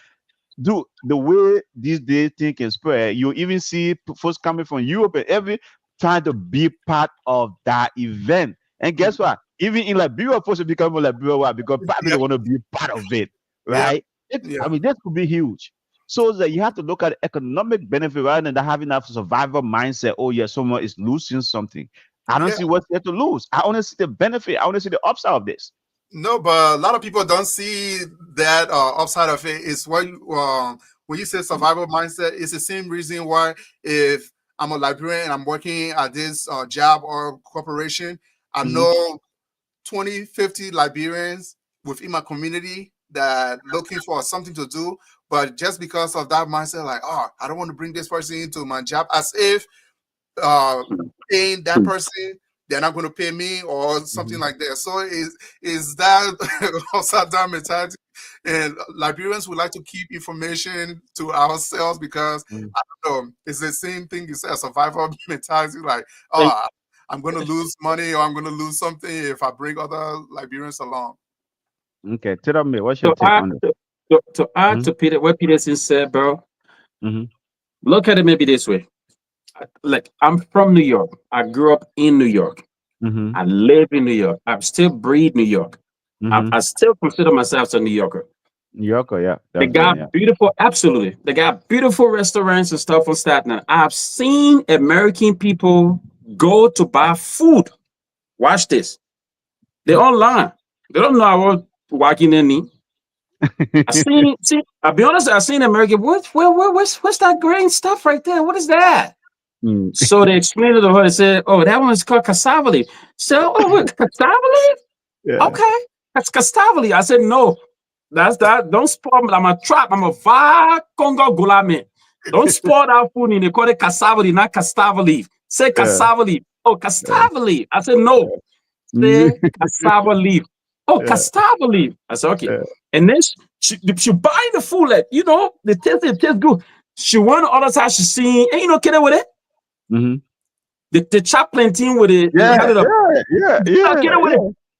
Do the way these days thing can spread, you even see folks coming from Europe and every trying to be part of that event. And guess what? Even in Liberia, folks will become Liberia. Why? Because probably they Yep. want to be part of it, Yep. right? I Yeah. mean, this could be huge. So that you have to look at the economic benefit rather than having that survival mindset. Oh, yeah, someone is losing something. I don't Yeah. see what's there to lose. I only see the benefit. I only see the upside of this. No, but a lot of people don't see that upside of it. Is what when you say survival mindset, it's the same reason why if I'm a Liberian and I'm working at this job or corporation, I know 20, 50 Liberians within my community that looking for something to do, but just because of that mindset, like, oh, I don't want to bring this person into my job, as if paying that person, they're not going to pay me or something like that. So is that upside down mentality? And Liberians would like to keep information to ourselves because I don't know, it's the same thing you said, survival mentality. Like, oh, I'm going to lose money or I'm going to lose something if I bring other Liberians along. Okay, tell me, what's your take on it? To add to Peter, what Peterson said, bro. Look at it maybe this way. Like, I'm from New York. I grew up in New York. I live in New York. I still breathe New York. I still consider myself a New Yorker. New Yorker, yeah. They got beautiful, absolutely. They got beautiful restaurants and stuff on Staten Island. I've seen American people go to buy food. Watch this. They're online. They don't know I was walking in. I'll be honest, I've seen American. What's that green stuff right there? What is that? So they explained it to her and said, oh, that one's called cassava leaf. So, oh, what, cassava leaf? Yeah. Okay, that's cassava leaf. I said, no, that's that. Don't spoil me. I'm a trap. I'm a va Congo gulame. Don't spoil that food. They call it cassava leaf, not cassava leaf. Say cassava leaf. Oh, cassava leaf. I said, no. Say cassava leaf. Oh, cassava leaf. I said, okay. And then she buy the food, like, you know, it tastes good. She went on the other side, she seen, and you know, kidding with it. The chop plantain with it. Yeah.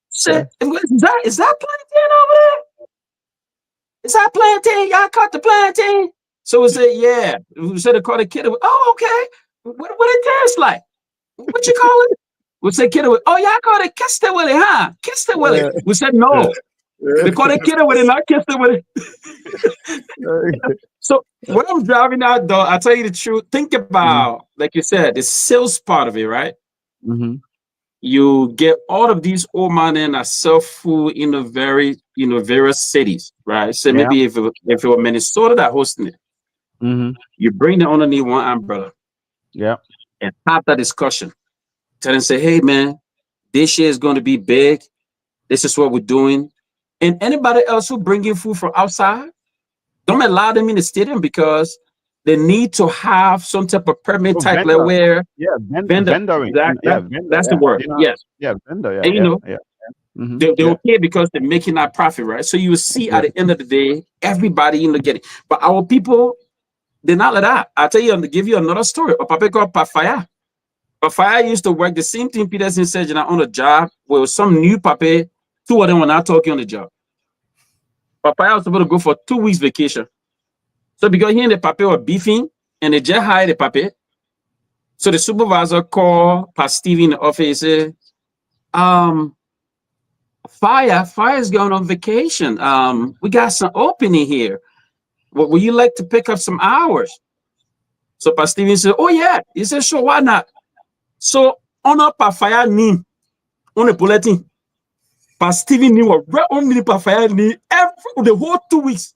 Said, is that plantain over there? Is that plantain? Y'all caught the plantain? So we said, yeah. We said, call the kid. Oh, okay. What it tastes like? What you call it? We said, kid. Oh, y'all call it keste with it, huh? Keste with it. We said, no. They call it kid with it, not keste with it. So when I'm driving out, though, I tell you the truth. Think about, like you said, the sales part of it, right? You get all of these old men that sell food in the various cities, right? So maybe if it were Minnesota that hosting it, you bring them underneath one umbrella, and have that discussion. Tell them, say, hey man, this year is going to be big. This is what we're doing. And anybody else who bring in food from outside, don't allow them in the stadium because they need to have some type of permit type vendor. Where vendoring. That's the word. Yes. Yeah, vendor. And you know, they're okay because they're making that profit, right? So you will see at the end of the day, everybody get it. But our people, they're not like that. I'll tell you, I'll give you another story. A papa called Pafaya. Pafaya used to work the same thing Peterson said on a job with some new papa. Two of them were not talking on the job. Papaya was supposed to go for 2 weeks vacation. So because he and the papa were beefing and they just hired the papa. So the supervisor called Pastor Stevie in the office and said, Fire's going on vacation. We got some opening here. Would you like to pick up some hours? So Pastor Stevie said, oh yeah. He said, sure, why not? So on up a fire name on the bulletin. Pastor Stevie knew a red only Pafaya name the whole 2 weeks.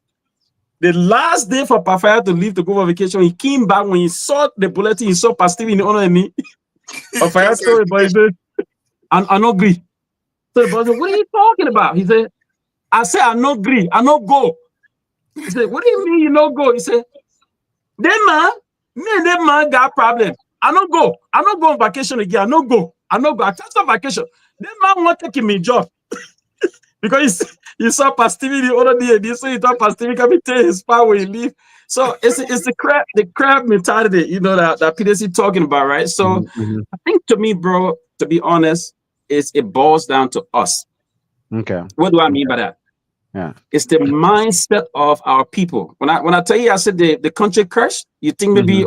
The last day for Pafaya to leave to go on vacation, he came back when he saw the bulletin, he saw Pastor Stevie in the honor of me. Pafaya told him, he said, I not agree. So the boy said, what are you talking about? He said, I said, I not agree, I not go. He said, what do you mean you not go? He said, me and that man got problem. I not go on vacation again. I not go. I cancel vacation. That man want to take me job. Because he saw Pastor Stevie the other day, so he thought Pastor Stevie can take his power when he leave. So it's the crab mentality, you know, that Peterson talking about, right? So I think to me, bro, to be honest, it boils down to us. Okay. What do I mean by that? Yeah. It's the mindset of our people. When I tell you, I said the country curse, you think maybe,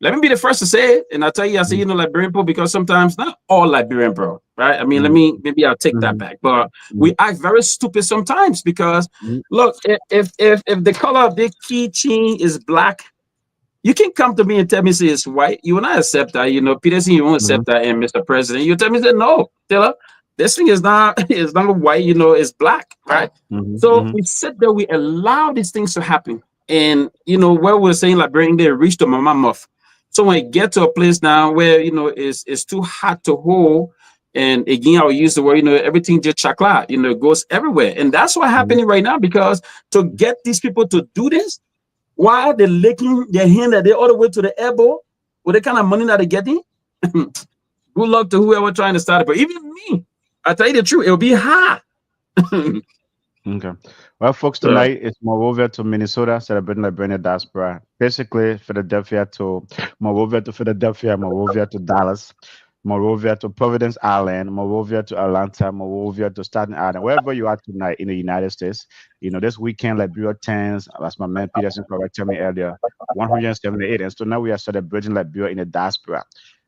let me be the first to say it. And I tell you, I say, you know, Liberian people, because sometimes not all Liberian, bro, right? I mean, maybe I'll take that back. But we act very stupid sometimes because, look, if the color of the keychain is black, You can come to me and tell me say it's white. You will not accept that. You know, Peterson, you won't accept that. And Mr. President, you tell me that no, Taylor, this thing is not it's not white. You know, it's black, right? So we sit there, we allow these things to happen, and you know, where we're saying like bring they reach to mama mouth. So when it get to a place now where you know it's too hot to hold, and again I'll use the word, you know, everything just chocolate, you know, it goes everywhere, and that's what's happening right now because to get these people to do this. Why are they licking their hand that they all the way to the elbow with the kind of money that they're getting? Good luck to whoever trying to start it. But even me, I tell you the truth, it'll be hard. Okay. Well, folks, tonight it's Monrovia to Minnesota celebrating the Liberia diaspora. Basically, Philadelphia to Monrovia to Philadelphia, Monrovia to Dallas, Monrovia to Providence Island, Monrovia to Atlanta, Monrovia to Staten Island, wherever you are tonight in the United States. You know, this weekend, Liberia turns, as my man Peterson corrected me earlier, 178. And so now we are celebrating Liberia in the diaspora.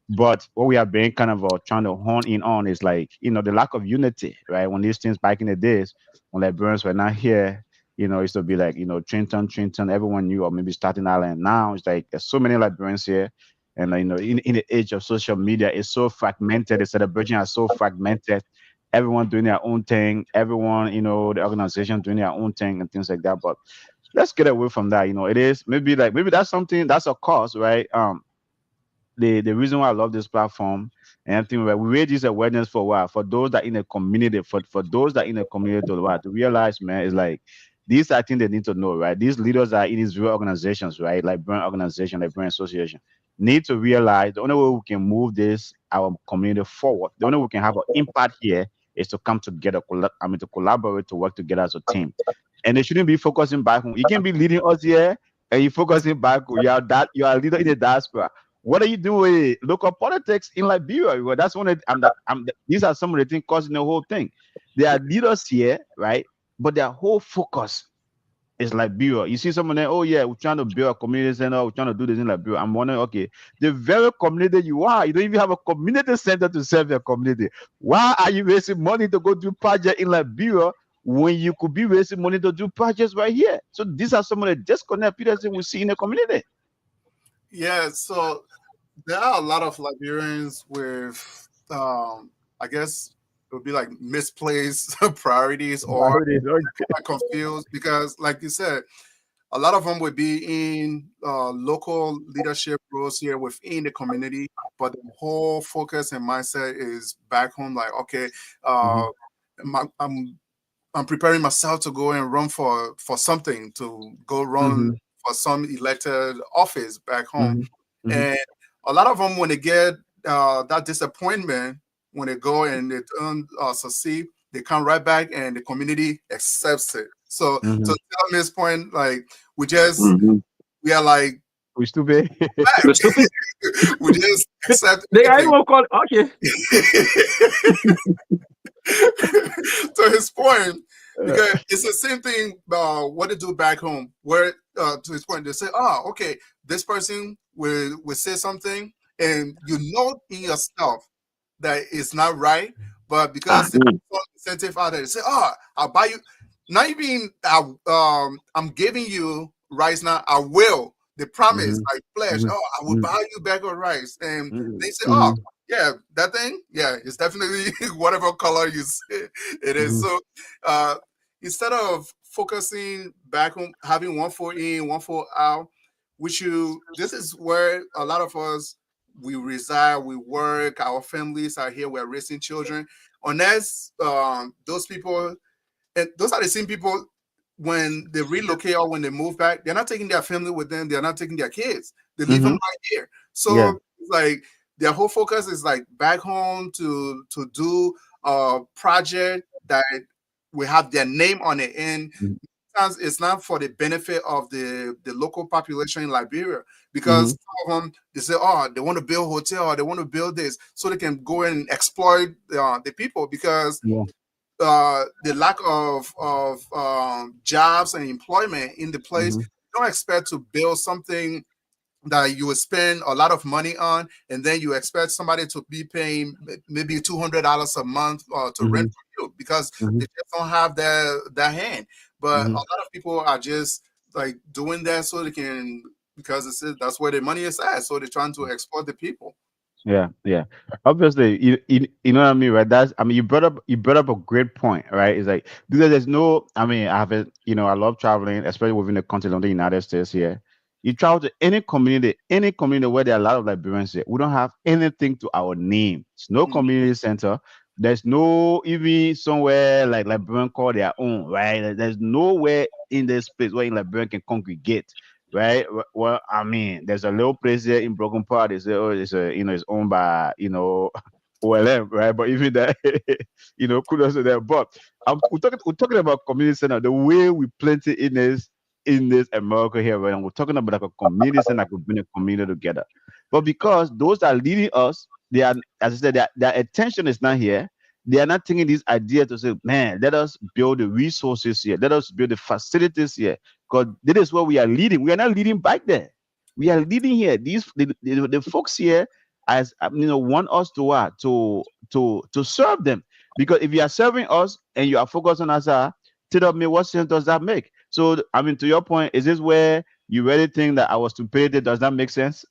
But what we have been kind of trying to hone in on is like, you know, the lack of unity, right? When these things back in the days, when Liberians were not here, you know, it used to be like, you know, Trenton, everyone knew, or maybe Staten Island. Now it's like there's so many Liberians here. And, you know, in the age of social media, it's so fragmented. The celebration are so fragmented. Everyone doing their own thing. Everyone, you know, the organization doing their own thing and things like that. But let's get away from that. You know, it is maybe that's something that's a cause, right? The reason why I love this platform and I think we raise this awareness for a while for those that in the community, for those that in the community to realize, man, is like these I think they need to know, right? These leaders are in these real organizations, right? Like brand organization, like brand association, need to realize the only way we can move this our community forward, the only way we can have an impact here is to come together, to collaborate, to work together as a team. And they shouldn't be focusing back home. You can be leading us here and you focusing back home. You are a leader in the diaspora. What are you doing with local politics in Liberia? Well, that's one of these are some of the things causing the whole thing. There are leaders here, right? But their whole focus is Liberia. You see someone there, oh yeah, we're trying to build a community center, we're trying to do this in Liberia. I'm wondering, okay, the very community you are, you don't even have a community center to serve your community. Why are you wasting money to go do project in Liberia when you could be wasting money to do projects right here? So these are some of the disconnect Peterson we see in the community. Yeah, so there are a lot of Liberians with, I guess it would be like misplaced priorities or confused because, like you said, a lot of them would be in local leadership roles here within the community, but the whole focus and mindset is back home. Like, okay, I'm preparing myself to go and run for something, to go run for some elected office back home. And a lot of them, when they get that disappointment, when they go and they don't succeed, they come right back and the community accepts it. So to tell Miss Point, like we are like we stupid. We're stupid. We just accept. They I won't call okay. To his point, because it's the same thing what they do back home, where to his point, they say, oh, okay, this person will say something and you know in yourself that it's not right, but because there's some incentive out there, they say, oh, I'll buy you, not even I'm giving you rice now, I will. They promise, like pledge, oh, I will buy you back of rice. And they say, oh, yeah, that thing, yeah, it's definitely whatever color you say it is. So instead of focusing back home, having one foot in, one foot out, this is where a lot of us, we reside, we work, our families are here, we're raising children. Unless those people, and those are the same people, when they relocate or when they move back, they're not taking their family with them, they're not taking their kids, they leave them right here. So it's like their whole focus is like back home to do a project that will have their name on it. And sometimes it's not for the benefit of the local population in Liberia, because some of them, they say, oh, they want to build a hotel or they want to build this so they can go and exploit the people, because the lack of jobs and employment in the place, you don't expect to build something that you would spend a lot of money on, and then you expect somebody to be paying maybe $200 a month to rent for you, because they just don't have that hand. But a lot of people are just like doing that so they can because that's where the money is at. So they're trying to exploit the people. Yeah, yeah. Obviously, you know what I mean, right? I mean, you brought up a great point, right? It's like because there's no, I mean, I have it, I love traveling, especially within the continent of the United States here. You travel to any community where there are a lot of Liberians here. We don't have anything to our name. It's no Mhm. community center. There's no even somewhere like Liberian call their own, right? There's nowhere in this place where Liberian can congregate, right? Well, I mean, there's a little place here in Broken Part. They say, oh, it's owned by, OLM, right? But even that, kudos to them. But we're talking about community center. The way we plenty in this America here, right? And we're talking about like a community center that could bring a community together. But because those that are leading us, they are, as I said, their attention is not here. They are not taking this idea to say, man, let us build the resources here. Let us build the facilities here. Because this is where we are leading. We are not leading back there. We are leading here. The folks here, as want us to what to serve them. Because if you are serving us and you are focused on us, tell me what sense does that make? So I mean, to your point, is this where you really think that our stupidity does that make sense?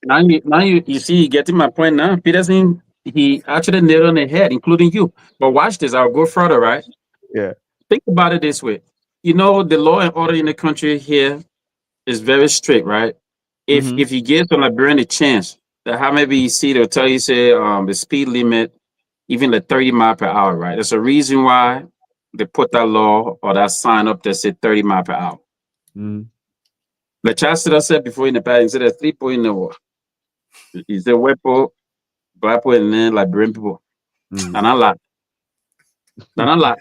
Now you see, you getting my point now. Peterson, he actually nailed on the head, including you. But watch this. I'll go further, right? Yeah. Think about it this way. The law and order in the country here is very strict, right? If Mm-hmm. if you give some Liberian a chance, that how maybe you see they'll tell you say the speed limit, even the 30 mile per hour, right? There's a reason why they put that law or that sign up that said 30 mile per hour. Mm-hmm. The chancellor said before in the past, he said there's 3 point no. He said weapon, black people and then Liberian people. Mm-hmm. And I lie.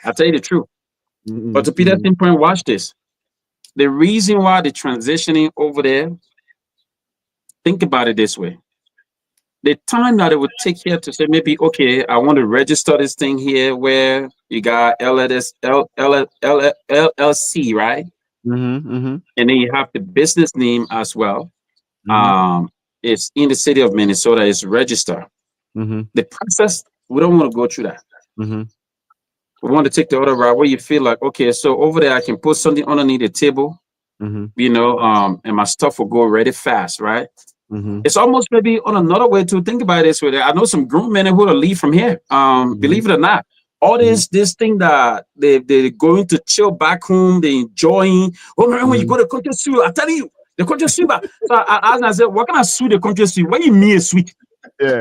I tell you the truth. But to Mm-hmm. Peterson's point, watch this. The reason why they're transitioning over there, think about it this way. The time that it would take here to say maybe, okay, I want to register this thing here where you got LLC, right? Mm-hmm. Mm-hmm. And then you have the business name as well. Mm-hmm. It's in the city of Minnesota, it's registered. Mm-hmm. The process, we don't want to go through that. Mm-hmm. We want to take the other route where you feel like, okay, so over there I can put something underneath the table, Mm-hmm. and my stuff will go really fast, right? Mm-hmm. It's almost maybe on another way to think about it this way. I know some grown men who will leave from here. Believe it or not, all this thing that they're going to chill back home, they enjoying. Oh man, when you go to country suite, I tell you, the country suite. So I said, what can I sue the country suite? What do you mean sweet? Yeah.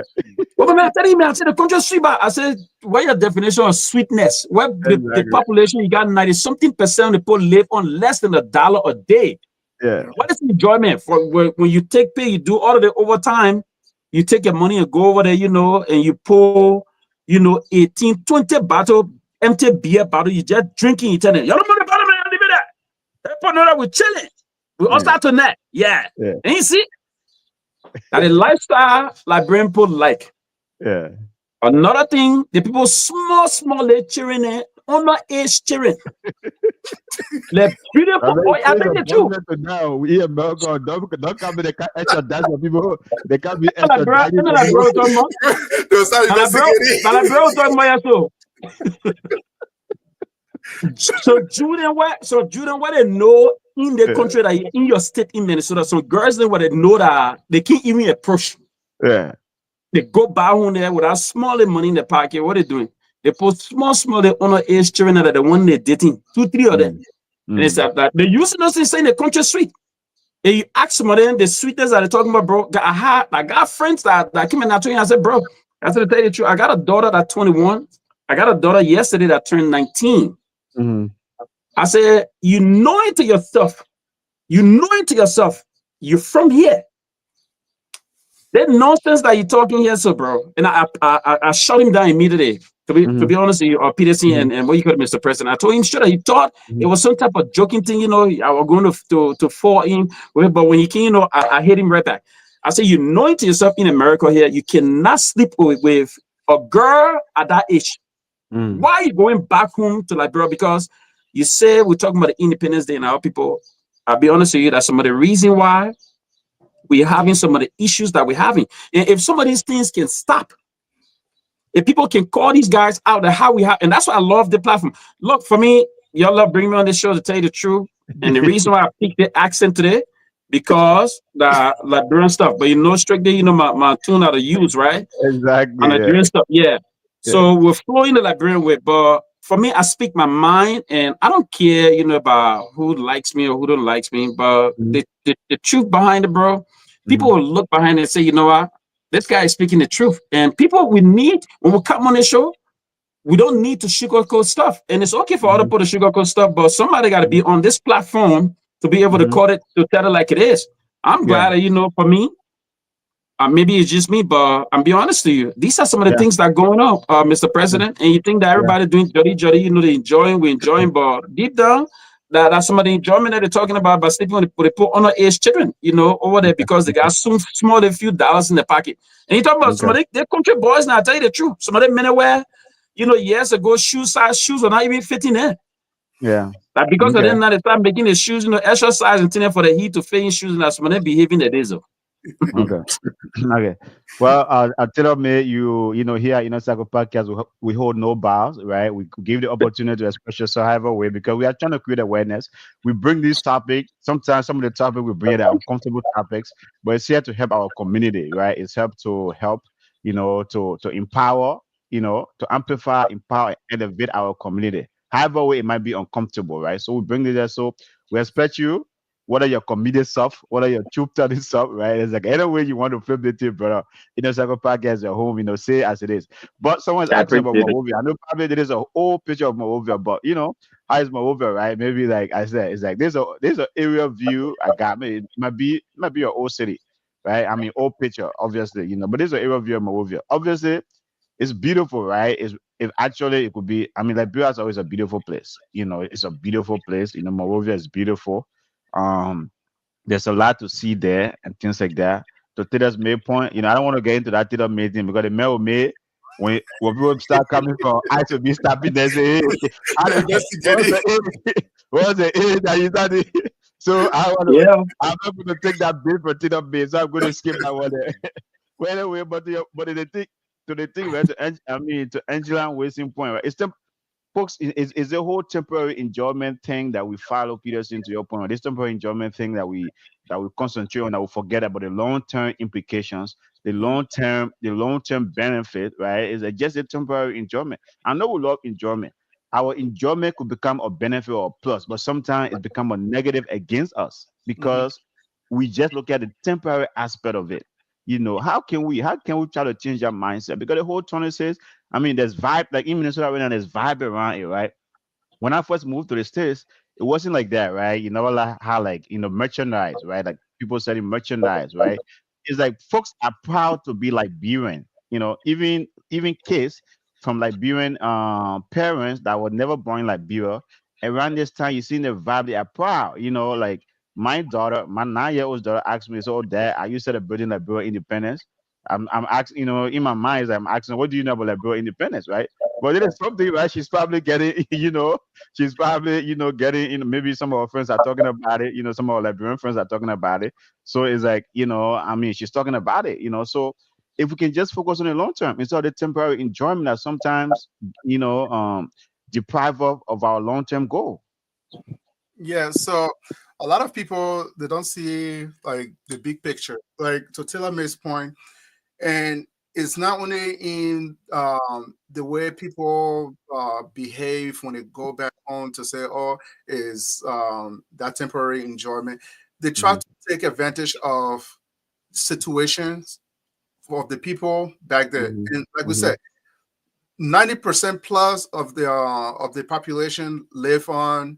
Well, man, I tell you, man, I said the country suite. I said, what your definition of sweetness? Where the population you got 90-something% of the people live on less than $1 a day. Yeah. What is enjoyment for when you take pay, you do all of the overtime, you take your money and go over there, and you pull, 18, 20 bottle, empty beer bottle, you just drinking, you tell them, you don't know the bottle, man, leave it there. That partner, we're chilling. We all start to net. Yeah. And you see, that the lifestyle Liberian people like. Yeah. Another thing, the people small, they cheering, underage cheering. The beautiful boy, I think the truth. Now we America don't come with the extra dance of people. They can't be extra. So Jordan, what they know in the country that in your state in Minnesota, some girls then what they know that they can't even approach. Yeah. They go buy home there without small money in the pocket. What they doing? They put small, they underage children that the one they're dating, 2-3 of them. And it's that they using us in the country street. And you ask some of them, the sweetness that they're talking about, bro. I got friends that came in and I said, bro, I said to tell you the truth, I got a daughter that's 21. I got a daughter yesterday that turned 19. I said, you know it to yourself. You're from here. That nonsense that you're talking here, so bro. And I shut him down immediately. To be honest with you, Peterson and what you call it, Mr. President. I told him straight that he thought it was some type of joking thing, I was going to fall in. But when he came, I hit him right back. I said, you know it to yourself in America here, you cannot sleep with a girl at that age. Why are you going back home to Liberia? Because you say we're talking about the Independence Day and our people. I'll be honest with you, that's some of the reason why we're having some of the issues that we're having. And if some of these things can stop, if people can call these guys out of how we have, and that's why I love the platform. Look, for me, y'all love bringing me on this show to tell you the truth. And the reason why I picked the accent today, because the Liberian stuff. But strictly, my tune out of use, right? Exactly. And Yeah. Liberian stuff, yeah. Yeah. So we're flowing the Liberian way, but for me, I speak my mind, and I don't care, about who likes me or who don't likes me. But Mhm. the truth behind it, bro, people Mhm. will look behind it and say, you know what, this guy is speaking the truth. And people, we need when we come on this show, we don't need to sugarcoat stuff, and it's okay for other Mhm. people to sugarcoat stuff, but somebody got to be on this platform to be able to Mhm. call it, to tell it like it is. I'm Yeah. glad that, for me, maybe it's just me, but I'm be honest to you. These are some of the Yeah. things that are going on, Mr. Mhm. President. And you think that Yeah. everybody doing jolly jolly, they enjoying, we enjoying, but deep down, that's some of the enjoyment that they're talking about by sleeping with they put underage children, over there because they got some small a few dollars in their pocket. And you talk about some Okay. of their country boys. Now I tell you the truth, some of them men wear, years ago, shoes were not even fitting in. Yeah. Like because of Okay. them now they start making the shoes, extra size and thing for the heat to fit in shoes, and that's some of them behaving the days of. Okay. Okay. Well, tell me, here, Psycho Podcast, we hold no bounds, right? We give the opportunity to express yourself however way because we are trying to create awareness. We bring these topics. Sometimes some of the topics we bring are uncomfortable topics, but it's here to help our community, right? It's help, to empower, to amplify, empower, and elevate our community. However way it might be uncomfortable, right? So we bring this there. So we expect you, whether you're comedic stuff, whether you're troop telling stuff, right? It's like any way you want to flip the tip, brother. Psycho Podcast at home, say it as it is. But someone's I asking about appreciate it. Monrovia. I know probably there is a whole picture of Monrovia, but how is Monrovia, right? Maybe like I said, it's like there's a aerial view I got. Maybe it might be your old city, right? I mean old picture, obviously, but there's an aerial view of Monrovia. Obviously, it's beautiful, right? If actually it could be, I mean, Liberia is always a beautiful place. It's a beautiful place. Monrovia is beautiful. Um, there's a lot to see there and things like that. To Taylor's May point, I don't want to get into that Taylor May thing because the May will May when people start coming from I to be stopping they say, hey, what's Investigating. the age? What's the age that you started? So Yeah. I'm not going to take that bait for Taylor May, so I'm going to skip that one there. Well, anyway, but the thing, right? To Angela and Wasting Point, right? Folks, is the whole temporary enjoyment thing that we follow Peterson to your point. This temporary enjoyment thing that we concentrate on, that we forget about the long term implications, the long term benefit, right? Is it just a temporary enjoyment? I know we love enjoyment. Our enjoyment could become a benefit or a plus, but sometimes it's become a negative against us Mhm. because we just look at the temporary aspect of it. How can we try to change that mindset? Because the whole Tony says, I mean, there's vibe, like in Minnesota right now, there's vibe around it, right? When I first moved to the States, it wasn't like that, right? Like how, like, merchandise, right? Like people selling merchandise, right? It's like folks are proud to be Liberian, even kids from Liberian parents that were never born in Liberia. Around this time, you see the vibe, they are proud, like my daughter, my 9-year-old daughter asked me, so dad, are you celebrating Liberia independence? I'm asking, in my mind, I'm asking, what do you know about Liberia independence, right? But it is something, right? She's probably getting, she's probably, getting, maybe some of her friends are talking about it, some of our Liberian friends are talking about it. So it's like, I mean, she's talking about it, so if we can just focus on the long term instead of the temporary enjoyment that sometimes, deprive of our long term goal. Yeah, so a lot of people they don't see like the big picture. Like to Taylor May's point, and it's not only in the way people behave when they go back home to say, "Oh, is that temporary enjoyment?" They try Mhm. to take advantage of situations of the people back there, Mhm. and like we Mhm. said, 90% plus of the population live on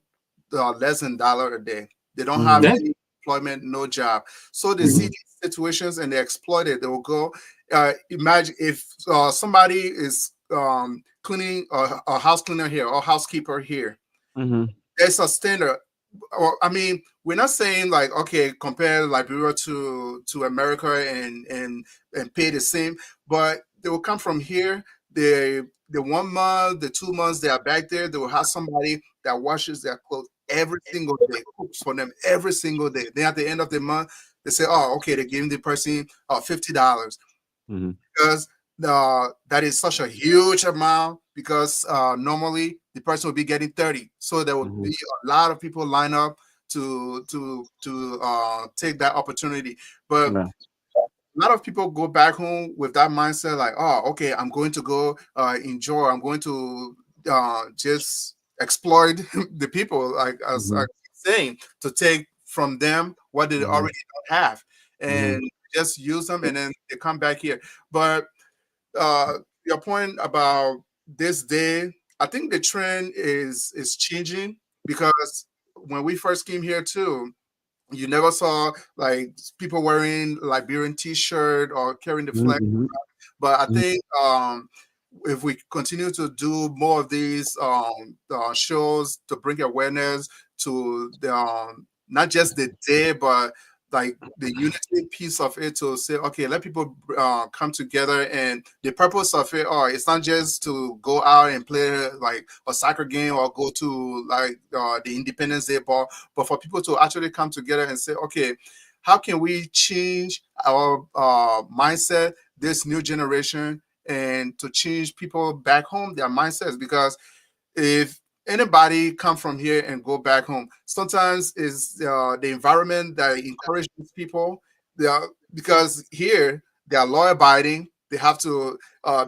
less than $1 a day. They don't have Mhm. Yeah. any employment, no job. So they see Mhm. these situations and they exploit it. They will go. Imagine if somebody is cleaning a house cleaner here or housekeeper here. Mhm. There's a standard. Or I mean, we're not saying like okay, compare Liberia to America and pay the same, but they will come from here. The 1 month, the 2 months they are back there, they will have somebody that washes their clothes every single day, cooks for them every single day. Then at the end of the month, they say, "Oh, okay, they're giving the person $50." Mhm. Because that is such a huge amount because normally the person will be getting 30. So there will be Mhm. a lot of people line up to take that opportunity. But Yeah. a lot of people go back home with that mindset, like, oh, okay, I'm going to go enjoy. I'm going to just exploit the people, like as I Mhm. was saying, to take from them what they Mhm. already don't have, Mhm. and just use them, and then they come back here. But uh, your point about this day, I think the trend is changing, because when we first came here too, you never saw like people wearing Liberian T-shirt or carrying the flag. Mhm. But I Mhm. think if we continue to do more of these shows to bring awareness to the not just the day, but like the unity piece of it, to say, okay, let people come together, and the purpose of it, oh, it's not just to go out and play like a soccer game or go to like the Independence Day ball, but for people to actually come together and say, okay, how can we change our mindset, this new generation, and to change people back home, their mindsets? Because if anybody come from here and go back home, sometimes is the environment that encourages people. They are, because here they are law abiding. They have to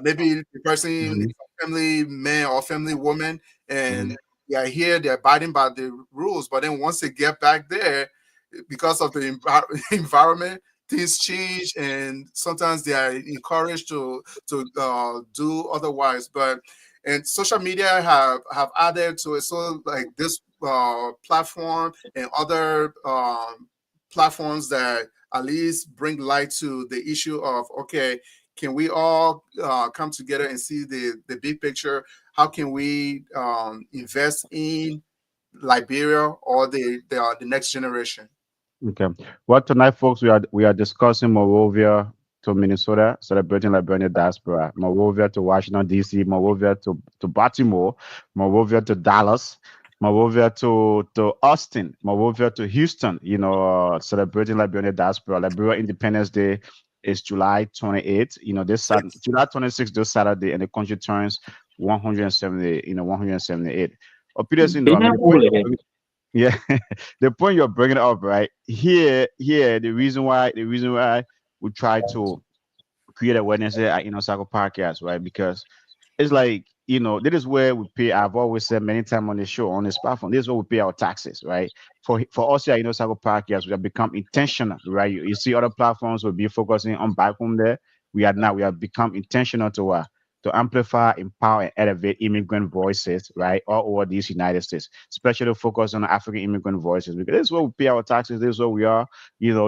maybe the person is Mhm. a family man or family woman, Mhm. and they are here. They're abiding by the rules. But then once they get back there, because of the environment, things change, and sometimes they are encouraged to do otherwise. But and social media have added to it, so like this platform and other platforms that at least bring light to the issue of, okay, can we all come together and see the big picture? How can we invest in Liberia or the next generation? Okay. Well, tonight, folks, we are discussing Monrovia to Minnesota, celebrating Liberian diaspora. Monrovia to Washington D.C., Monrovia to Baltimore, Monrovia to Dallas, Monrovia to Austin, Monrovia to Houston. Celebrating Liberian diaspora. Liberia Independence Day is July 28th. Yes. July 26th, this Saturday, and the country turns 170. 178. Oh, Peterson, I mean, yeah, the point you're bringing up, right here, the reason why we try to create awareness here at Cycle Podcast, right? Because it's like, this is where we pay. I've always said many times on the show, on this platform, this is where we pay our taxes, right? For us here, Cycle Podcast, we have become intentional, right? You see other platforms will be focusing on back home there. We have become intentional to amplify, empower, and elevate immigrant voices, right, all over these United States, especially focus on African immigrant voices, because this is where we pay our taxes. This is where we are.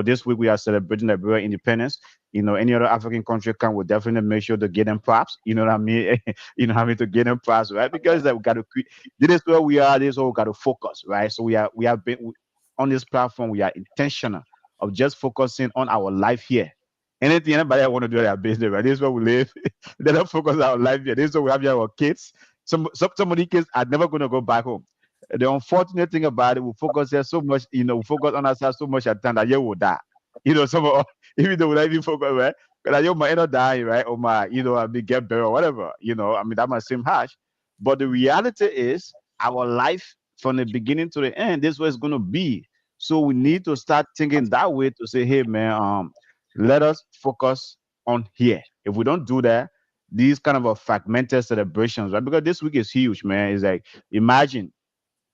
This week we are celebrating the Liberia independence. Any other African country can will definitely make sure to get them props. You know what I mean? Having to get them props, right? Because that we got to create. This is where we are. This is where we got to focus, right? So we have been on this platform. We are intentional of just focusing on our life here. Anything anybody want to do their business, right? This is where we live. They don't focus on our life here. This is where we have here our kids. Some of these kids are never going to go back home. The unfortunate thing about it, we focus here so much. We focus on ourselves so much at time that you will die. Some of us, even though we don't even focus, right? Because you might not die, right? Or my, I mean, get buried or whatever. I mean, that might seem harsh, but the reality is our life from the beginning to the end. This is what it's going to be. So we need to start thinking that way to say, hey, man, let us focus on here. If we don't do that, these kind of a fragmented celebrations, right? Because this week is huge, man. It's like, imagine,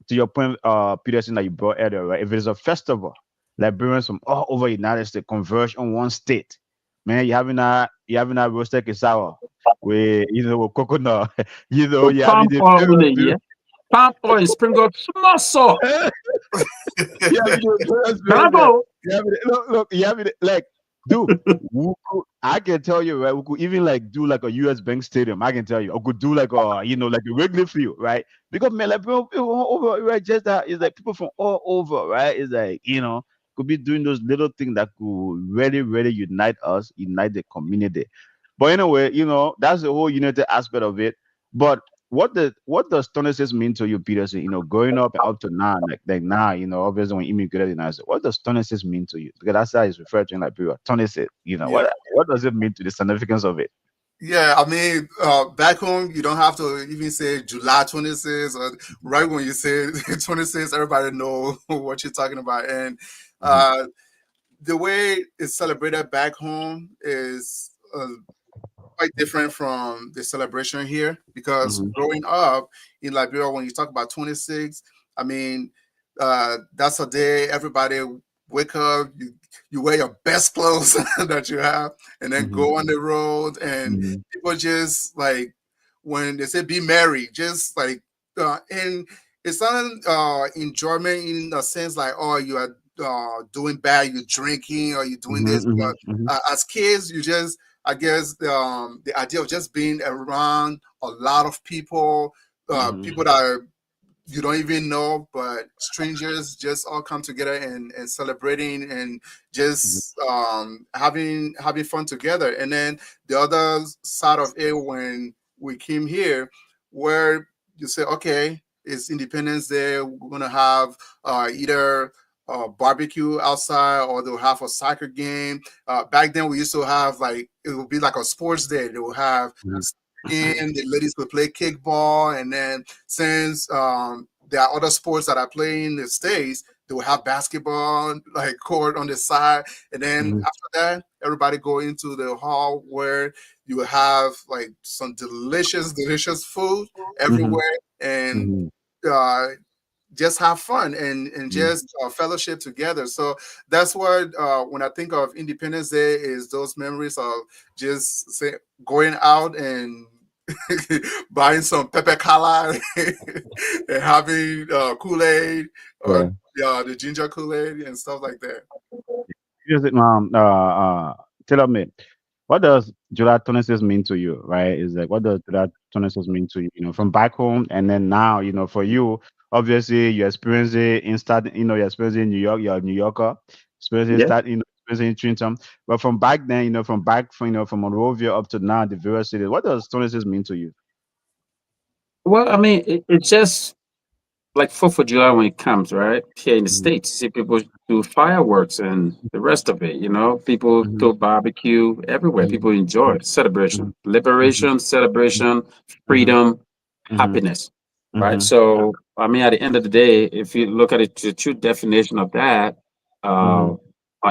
to your point, Peterson, that you brought earlier, right? If it is a festival, Liberians from all over the United States converge on one state, man, you having a roasted cassava with coconut, So you having palm the oil, yeah. Palm oil, sprinkle small salt. yeah, we do Can I there. go? Look, like, dude, I can tell you, right? We could even like do like a US Bank Stadium. I can tell you, I could do like like a regular field, right? Because man, like people all over, right? Just that it's like people from all over, right? It's like could be doing those little things that could really, really unite us, unite the community. But anyway, that's the whole unity aspect of it. But what does Tennessee mean to you, Peterson? Growing up and up to now, like now, obviously when you immigrated in United States, what does Tennessee mean to you? Because that's how it's referred to in Liberia. Tennessee, Yeah. Yeah, I mean, back home, you don't have to even say July 26th, or right when you say 26th, everybody know what you're talking about. And uh, the way it's celebrated back home is quite different from the celebration here, because Mhm. growing up in Liberia, when you talk about 26, I mean, that's a day everybody wake up, you wear your best clothes that you have, and then Mhm. go on the road, and Mhm. people just like, when they say be merry, just like, and it's not enjoyment in a sense like, oh, you are doing bad, you're drinking or you're doing Mhm. this, Mhm. but Mhm. as kids, you just, I guess, the idea of just being around a lot of people, Mhm. people that you don't even know, but strangers just all come together and celebrating and Mhm. just having fun together. And then the other side of it, when we came here, where you say, okay, it's Independence Day, we're gonna have either barbecue outside, or they'll have a soccer game. Back then, we used to have, like, it would be like a sports day. They will have Mhm. game. The ladies would play kickball, and then since there are other sports that are playing in the States, they will have basketball like court on the side. And then Mhm. after that, everybody go into the hall where you will have like some delicious food Mhm. everywhere, and Mhm. uh, just have fun and Mhm. just fellowship together. So that's what, when I think of Independence Day, is those memories of just say, going out and buying some pepper kala and having Kool-Aid, or Yeah. the ginger Kool-Aid and stuff like that. Here's it, tell me, what does July 26 mean to you, right? Is like, what does July 26 mean to you, from back home, and then now, for you, obviously, you experience it in start, you experience it in New York, you're a New Yorker, experience it Yeah. start, experience it in Trenton, but from back then, from back from, from Monrovia up to now, the various cities, what does 26 mean to you? Well, I mean, it's just like Fourth of July when it comes, right? Here in the Mhm. States, you see people do fireworks and the rest of it, people Mhm. throw barbecue everywhere. Mhm. People enjoy it. Celebration, Mhm. Mhm. liberation, celebration, Mhm. freedom, Mhm. happiness, right? Mhm. So, I mean, at the end of the day, if you look at it, the true definition of that, uh, Mhm.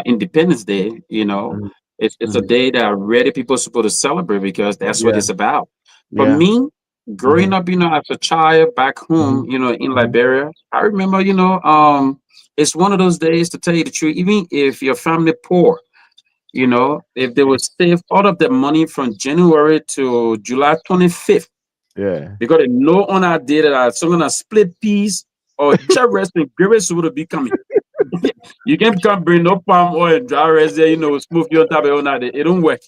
Independence Day, Mhm. it's a Mhm. day that really people supposed to celebrate because that's what Yeah. it's about. For Yeah. me, growing Mhm. up, as a child back home, Mhm. in Mhm. Liberia, I remember, it's one of those days, to tell you the truth, even if your family poor, if they would save all of their money from January to July 25th, Yeah. because they know on that day that some gonna split peas or dry rice and gravy would be coming. You can't bring no palm oil and dry rice there, smooth you on top of it on that day. It don't work.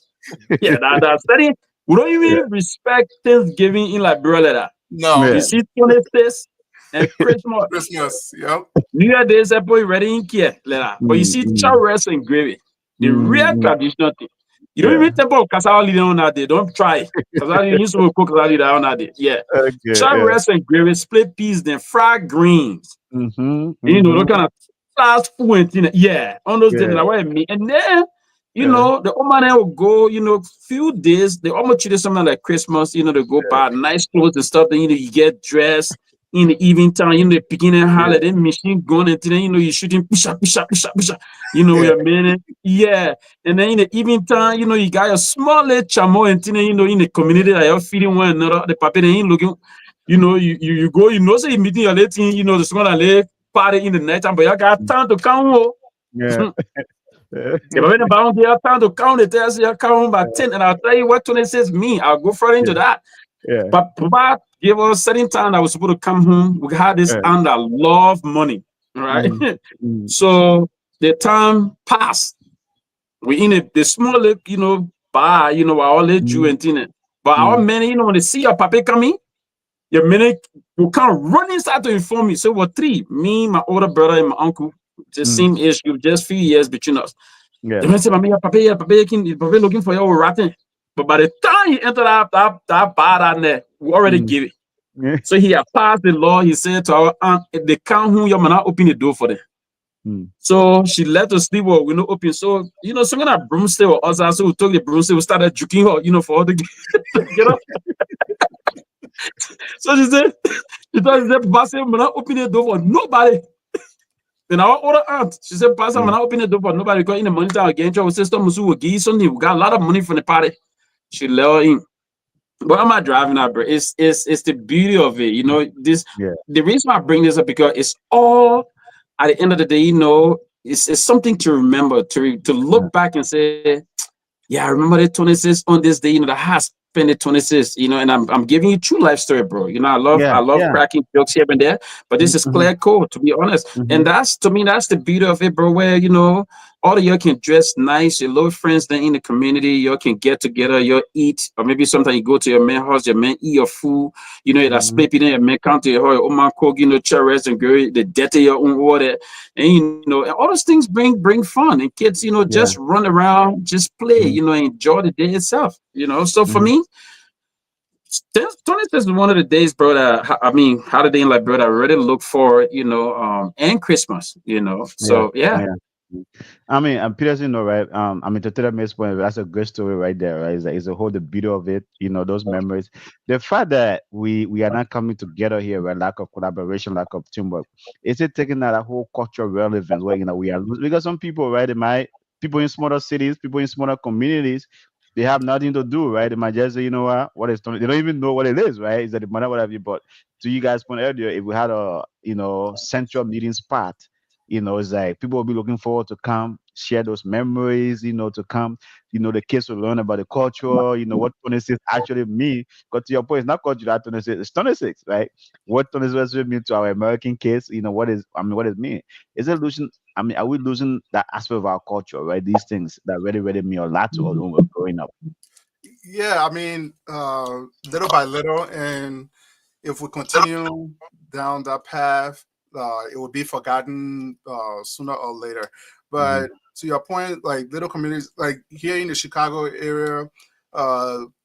Yeah, that's study. We don't Yeah. even respect Thanksgiving in Liberia like that. No, You Yeah. see 26 and Christmas, Christmas. Yep. New Year Day, say boy ready in care, like that. But you Mm, see chow mm, rice and gravy, the mm, real mm. traditional thing. You don't Yeah. even think about cassava leader on that day. Don't try it. Cassava leader, you used to cook cassava leader on that day. Yeah. Okay. Chow Yeah. rice and gravy, split peas, then fried greens. Mhm. Those Mhm. kind of fast food and yeah, on those days Yeah. that way me. And then, Yeah. the old man will go, few days, they almost treat it something like Christmas, they go buy nice clothes and stuff, then you get dressed in the evening time, the beginning Yeah. holiday machine gun, and then you shooting push up, Yeah. your man. Yeah. And then in the evening time, you got your small little chamo and then in the community that you're feeding one another, the papi then you looking, you go, say you meeting your late, the small party in the night time, but you got time to come home. Yeah. If I'm in the bound, you have time to count it. There's you come home by 10, and I'll tell you what 26 mean. I'll go further into that. Yeah. But Papa gave us a certain time that was supposed to come home. We had this Yeah. aunt that love money, right? Mm, mm, So the time passed. We in the small, bar, all the Jew mm, and thing. But our mm, men, when they see your papa coming, your men will come run inside to inform me. So what three? Me, my older brother, and my uncle, the mm. same age group, just few years between us. Yeah. The man said, "Mami, papa looking for your ratting." But by the time he entered that bar down there, we already Mm. gave it. Yeah. So he had passed the law. He said to our aunt, if they come home, your man not open the door for them. So she left to sleep with window open. So, some of that broomstick was outside. So we took the broomstick, we started juking her, for her to get up. So she said, Pastor, I'm not open the door for nobody. Then our older aunt, she said, Pastor, I'm not open the door for nobody because in the money time again, our sister Musu will give you something. We got a lot of money from the party. She let her in. What am I driving at, bro? It's the beauty of it. Yeah. The reason why I bring this up because it's all at the end of the day, it's something to remember, to look back and say, yeah, I remember the 26th on this day, the has spent the 26th, and I'm giving you true life story, bro. I Yeah. love Yeah. cracking jokes here and there, but this is Mm-hmm. clear code, to be honest. And that's, to me, that's the beauty of it, bro, where, all of you can dress nice, your little friends then in the community, you can get together, you eat, or maybe sometimes you go to your man house, your man eat your food, that split in your man come to your house, your own man cook, cherries and girl, the debt of your own water. And and all those things bring fun. And kids, Yeah. just run around, just play, enjoy the day itself. So for me, 26 is one of the days, bro, holiday in like, bro, that I really look forward, and Christmas, Yeah. So yeah. Yeah. I mean, Peterson, right? I mean, to tell Miss point, that's a good story right there, right? It's a whole the beauty of it, those memories. The fact that we are not coming together here, right? Lack of collaboration, lack of teamwork. Is it taking that a whole cultural relevance where we are losing because some people, right? People in smaller cities, people in smaller communities, they have nothing to do, right? They might just say, you know what is they don't even know what it is, right? Is that the money, what have you? But to you guys' point earlier, if we had a central meeting spot, it's like people will be looking forward to come share those memories, to come, the kids will learn about the culture, what 26 actually mean. Because to your point, it's not called July 26, it's 26, right? What 26 will mean to our American kids, what it mean? Is it losing, are we losing that aspect of our culture, right? These things that really, really mean a lot to us when we're growing up. Yeah, I mean, little by little, and if we continue down that path, it will be forgotten sooner or later. But to your point, like little communities, like here in the Chicago area,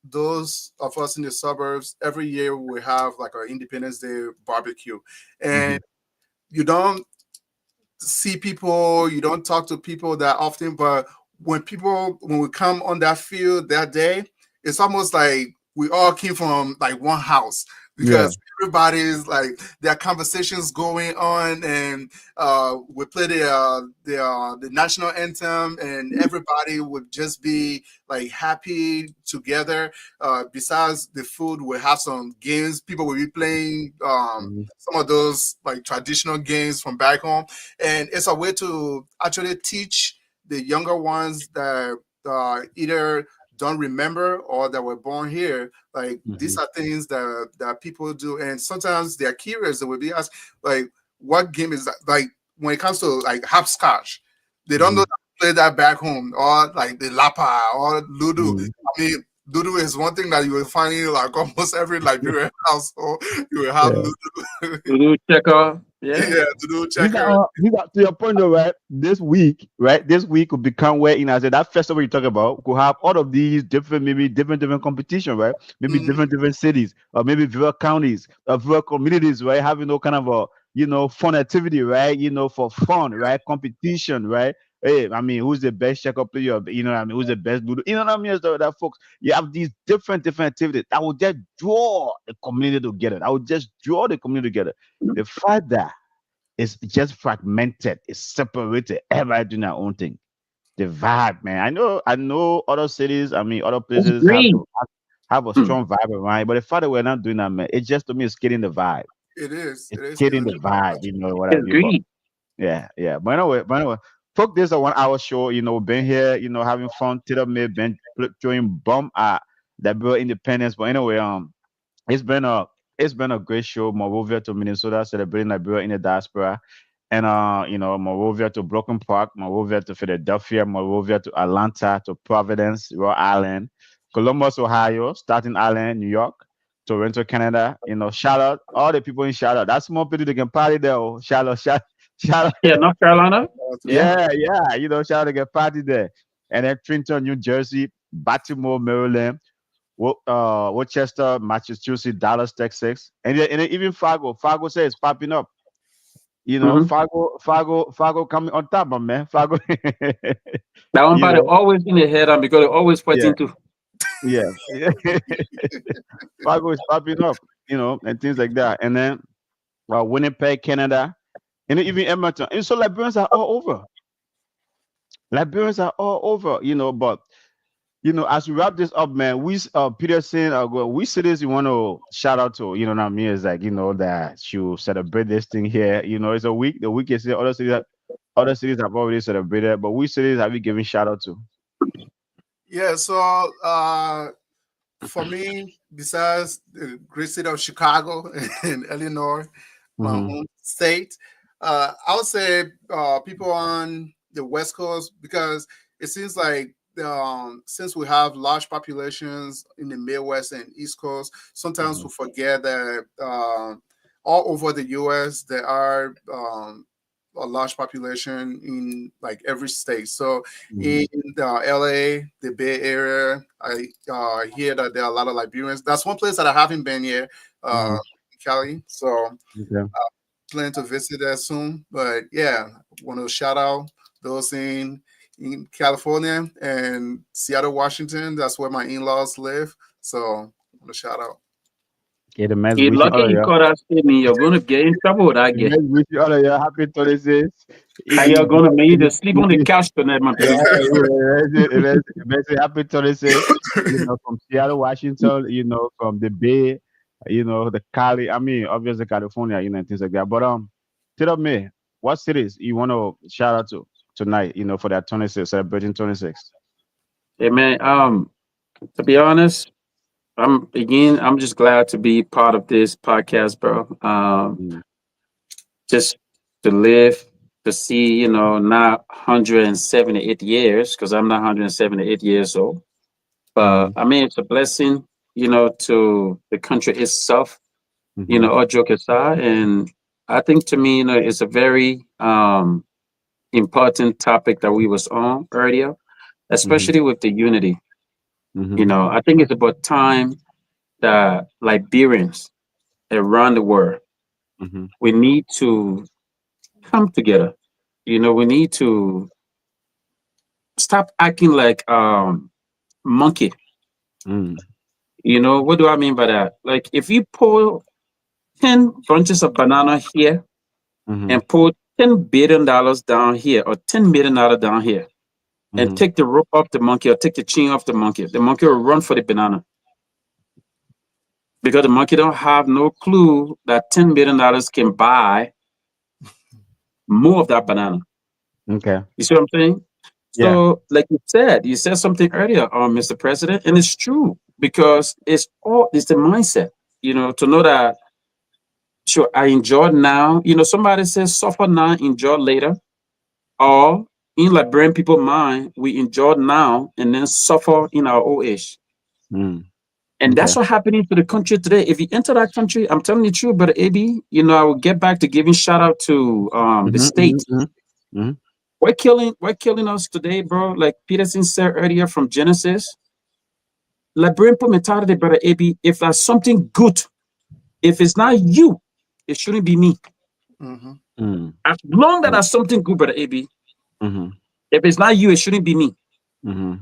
those of us in the suburbs, every year we have like our Independence Day barbecue, and you don't see people, you don't talk to people that often, but when we come on that field that day, it's almost like we all came from like one house Yeah. because everybody's like there are conversations going on, and we play the national anthem, and everybody would just be like happy together. Besides the food, we have some games. People will be playing some of those like traditional games from back home, and it's a way to actually teach the younger ones that either don't remember or that were born here. Like these are things that people do, and sometimes they're curious. They will be asked, like, "What game is that?" Like when it comes to like hopscotch, they don't know how to play that back home, or like the lapa or ludo. I mean, ludo is one thing that you will find in like almost every Liberian household. You will have Yeah. ludo. To check out. Yeah. Yeah, ludo These checker. are, to your point though, right? This week, right? This week could become where I said that festival you talk about could have all of these different, maybe different competition, right? Maybe different cities, or maybe rural counties, or rural communities, right? Having no kind of a fun activity, right? For fun, right? Competition, right? Hey, I mean, who's the best checkup player? What I mean, who's the best ludo? You know what I mean? So that folks, you have these different activities that will just draw the community together. That will just draw the community together. The fact that it's just fragmented. It's separated. Everybody doing their own thing. The vibe, man. I know other cities, other It's places green. have a strong vibe around it. But the fact that we're not doing that, man, it's just to me it's killing the vibe. It is. It's It is killing killing the the vibe, vibe. what It's have you. But green. yeah, yeah. But anyway, fuck this a 1 hour show. Been here, having fun. Tita May been throwing bomb at that bro independence. But anyway, it's been a great show. Monrovia to Minnesota, celebrating Liberia in the diaspora. And Monrovia to Broken Park, Monrovia to Philadelphia, Monrovia to Atlanta to Providence, Rhode Island, Columbus, Ohio, Staten Island, New York, Toronto, Canada. Charlotte, all the people in Charlotte. That's more people that can party there. Oh, Charlotte, Charlotte. Yeah, North Carolina. Yeah. Yeah, yeah. Charlotte can party there. And then Trenton, New Jersey, Baltimore, Maryland, Worcester, Massachusetts, Dallas, Texas, and then even Fargo. Fargo says popping up. You know, Mhm. Fargo coming on top, my man. Fargo, That one you part know, always in the head, and because they're always yeah, fighting too. yeah, yeah. Fargo is popping up, you know, and things like that. And then Winnipeg, Canada, and even Edmonton. And so Liberians are all over. Liberians are all over, you know. But you know, as we wrap this up, man, we Peterson, we cities you want to shout out to, you know what I mean? It's like, you know, that you celebrate this thing here. You know, it's a week. The week is here. Other cities have already celebrated, but we cities have you given shout out to? Yeah, so for me, besides the great city of Chicago and Illinois, my Mm-hmm. home state, I would say people on the West Coast, because it seems like since we have large populations in the Midwest and East Coast, sometimes we forget that all over the U.S. there are a large population in like every state. So in LA, the Bay Area, I hear that there are a lot of Liberians. That's one place that I haven't been yet, Mm-hmm. Cali. So Okay. plan to visit there soon. But yeah, want to shout out those in California and Seattle, Washington. That's where my in-laws live. So want to shout out. Okay, the man's You're wishing lucky all of you you. caught that statement. You're gonna get in trouble with that The guy. man's wishing all of you happy 26. And you're gonna make you to sleep on the Yeah, couch tonight, my yeah, people. happy 26. You know, from Seattle, Washington. You know, from the Bay. You know, the Cali. I mean, obviously California. You know, and things like that. But tell me, what cities you want to shout out to tonight? You know, for that 26 celebrating 26. Hey man, to be honest, I'm just glad to be part of this podcast, bro. Mm-hmm. Just to live to see, not 178 years, because I'm not 178 years old. But I mean, it's a blessing, to the country itself, Mm-hmm. all joke aside. And I think to me, it's a very important topic that we was on earlier, Mm-hmm. especially with the unity. Mm-hmm. I think it's about time that Liberians around the world, Mm-hmm. we need to come together. We need to stop acting like monkey. Mm-hmm. What do I mean by that? Like if you pull 10 bunches of banana here Mm-hmm. and pull $10 billion down here or $10 million down here and Mm-hmm. take the rope off the monkey or take the chain off the monkey will run for the banana because the monkey don't have no clue that $10 billion can buy more of that banana. Okay. You see what I'm saying? Yeah. So, like you said something earlier, Mr. President, and it's true because it's the mindset, to know that sure I enjoy now. Somebody says suffer now, enjoy later. Or in Liberian people mind, we enjoy now and then suffer in our old age. Mm. And Okay. that's what happening to the country today. If you enter that country, I'm telling you the truth, but AB, I will get back to giving shout out to the Mm-hmm. state. Mm-hmm. Mm-hmm. We're killing us today, bro. Like Peterson said earlier from Genesis. Liberian people mentality, brother AB. If there's something good, if it's not you, it shouldn't be me. Mm-hmm. Mm. As long as there's something good, brother AB, Mm-hmm. if it's not you, it shouldn't be me. Mm-hmm.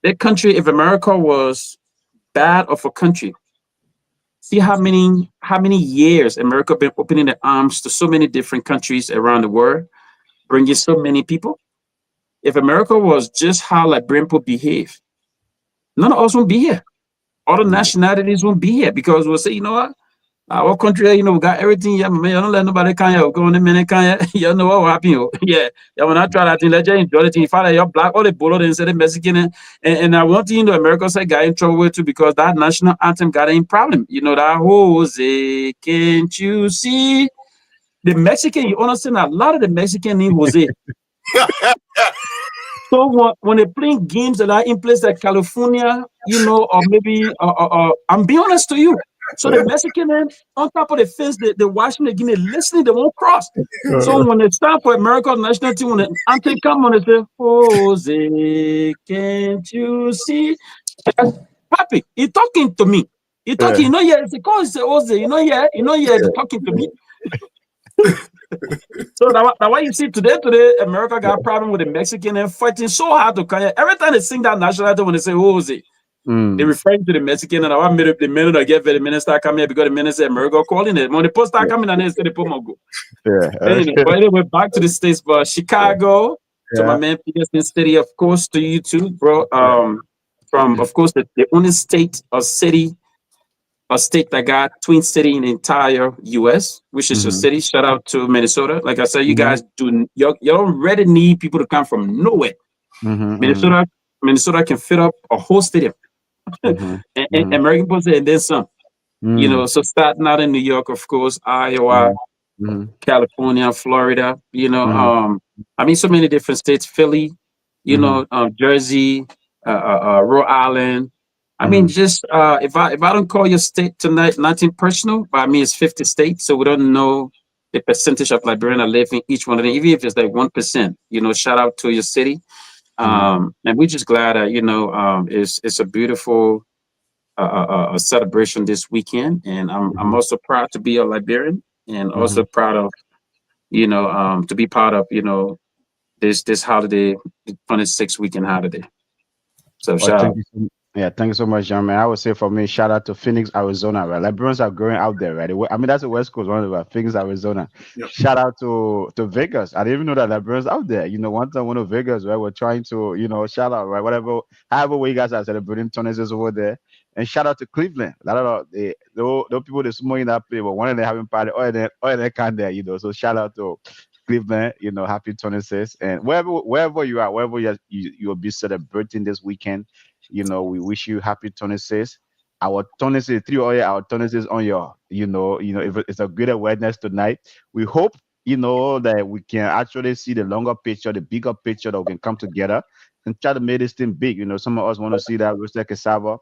That country, if America was bad of a country, see how many years America been opening their arms to so many different countries around the world, bringing so many people. If America was just how Liberian people behave, none of us won't be here. Other nationalities won't be here because we'll say, you know what? Our country, we got everything. Yeah, man, you don't let nobody come here. Go on a minute, come here. You know what will happen. Yeah, yeah. When I try that thing, let's just enjoy the thing. If I you're black, all the bullet and say the Mexican, and I want you to know, America said got in trouble with too because that national anthem got in problem. That Jose, can't you see? The Mexican, you understand? A lot of the Mexican name Jose. So when they play games that are in place like California, or maybe, I'm being honest to you. So the Mexican then on top of the fence, they watching the game, they listening, they won't cross. So when it's time for American national team, when the anthem come on, they say, Jose, can't you see? Papi, he talking to me. He talking, Yeah. yeah, it's because it's Jose, yeah, they're talking to me. So that's why you see today, America got a problem with the Mexican and fighting so hard to come here. Every time they sing that national anthem, when they say, who was it? They refer to the Mexican and I made up the minute I get the minister come here because the minister America calling it. When the post start coming and they say they put my go. But anyway, back to the States, but Chicago, to my man Peterson City, of course, to you too, bro. From of course the only state or city or state that got Twin City in the entire US, which is your city. Shout out to Minnesota. Like I said, you guys you don't really need people to come from nowhere. Minnesota can fit up a whole stadium. And American people say, and then some. You know, so starting out in New York, of course, Iowa, California, Florida, you know, I mean, so many different states, Philly, you know, Jersey, Rhode Island. I mean, just if I don't call your state tonight, nothing personal, but I mean, it's 50 states, so we don't know the percentage of Liberians that live in each one of them, even if it's like 1%, you know, shout out to your city. And we're just glad that, you know, it's a beautiful a celebration this weekend, and I'm also proud to be a Liberian, and also proud of, you know, to be part of, you know, this holiday, 26 weekend holiday. So shout out. Thank you so much, John, man. I would say for me, shout out to Phoenix, Arizona, right? Liberians are growing out there, right? I mean, that's the West Coast, one of the Phoenix, Arizona. Shout out to Vegas. I didn't even know that Liberians out there. You know, one time, one of Vegas, right? We're trying to, you know, shout out, right? However way you guys are celebrating tournaments over there. And shout out to Cleveland. A lot of those people that smoke in that play, but one of them having party, or they can't there, you know. So shout out to Cleveland, you know, happy 26th. And wherever you are, wherever you'll be celebrating this weekend, you know, we wish you happy 26th. Our 26th, 3 or our 26th on your, you know, if it's a good awareness tonight. We hope, you know, that we can actually see the longer picture, the bigger picture, that we can come together and try to make this thing big. You know, some of us want to see that roasted cassava,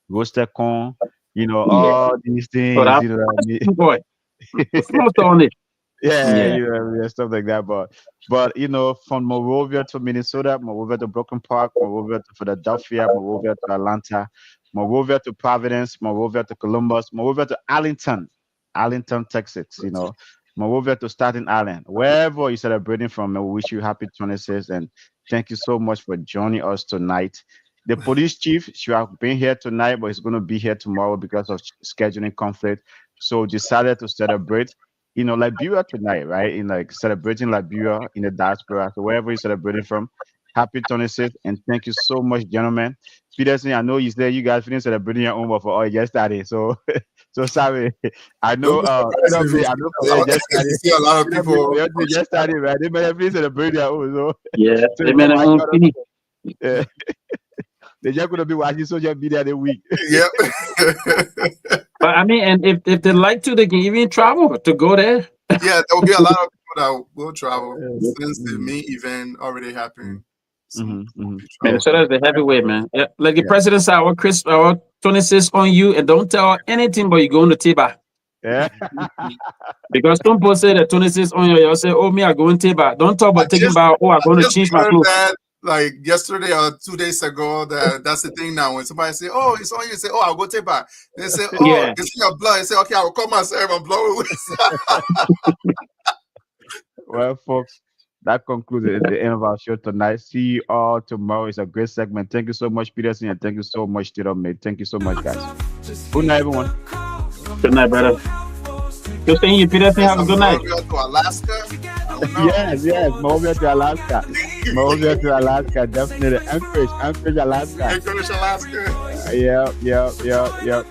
roasted corn, you know, all these things, you know what I mean? Boy, on it. You know, stuff like that. But you know, from Monrovia to Minnesota, Monrovia to Brooklyn Park, Monrovia to Philadelphia, Monrovia to Atlanta, Monrovia to Providence, Monrovia to Columbus, Monrovia to Arlington, Texas, you know, Monrovia to Staten Island, wherever you're celebrating from, we wish you happy 26th, and thank you so much for joining us tonight. The police chief should have been here tonight, but he's going to be here tomorrow because of scheduling conflict. So decided to celebrate, you know, Liberia tonight, right? In like celebrating Liberia in the diaspora. So wherever you're celebrating from, happy 26th, and thank you so much, gentlemen. Peterson, I know you said you guys finished celebrating your own, but for all just started. So sorry. I know. I know. Just started. See a lot of people just started, right? They better finish celebrating their own. So they better own finish. They're just gonna be watching social media the week. But I mean, and if they like to, they can even travel to go there. There will be a lot of people that will travel since the main event already happened. Minnesota is the heavyweight, man. Yeah, like the president said, our 26 on you, and don't tell anything, but you go on the Tiba. Yeah. Because some people say that 26 on you, say, oh, me, I go on Tiba. Don't talk about taking about, I'm going to change my clothes. Like yesterday or 2 days ago, that's the thing now. When somebody say, "Oh, it's on you," say, "Oh, I'll go take back." They say, "Oh, they see your blood." They say, "Okay, I will call myself and blow it." Well, folks, that concludes the end of our show tonight. See you all tomorrow. It's a great segment. Thank you so much, Peterson, and thank you so much, Tito Mate. Thank you so much, guys. Good night, everyone. Good night, brother. Just saying, you, Peterson, have a good night. To Alaska. Yes, Monrovia to Alaska. Monrovia to Alaska, definitely. Anchorage, Alaska. Anchorage, Alaska. Yep.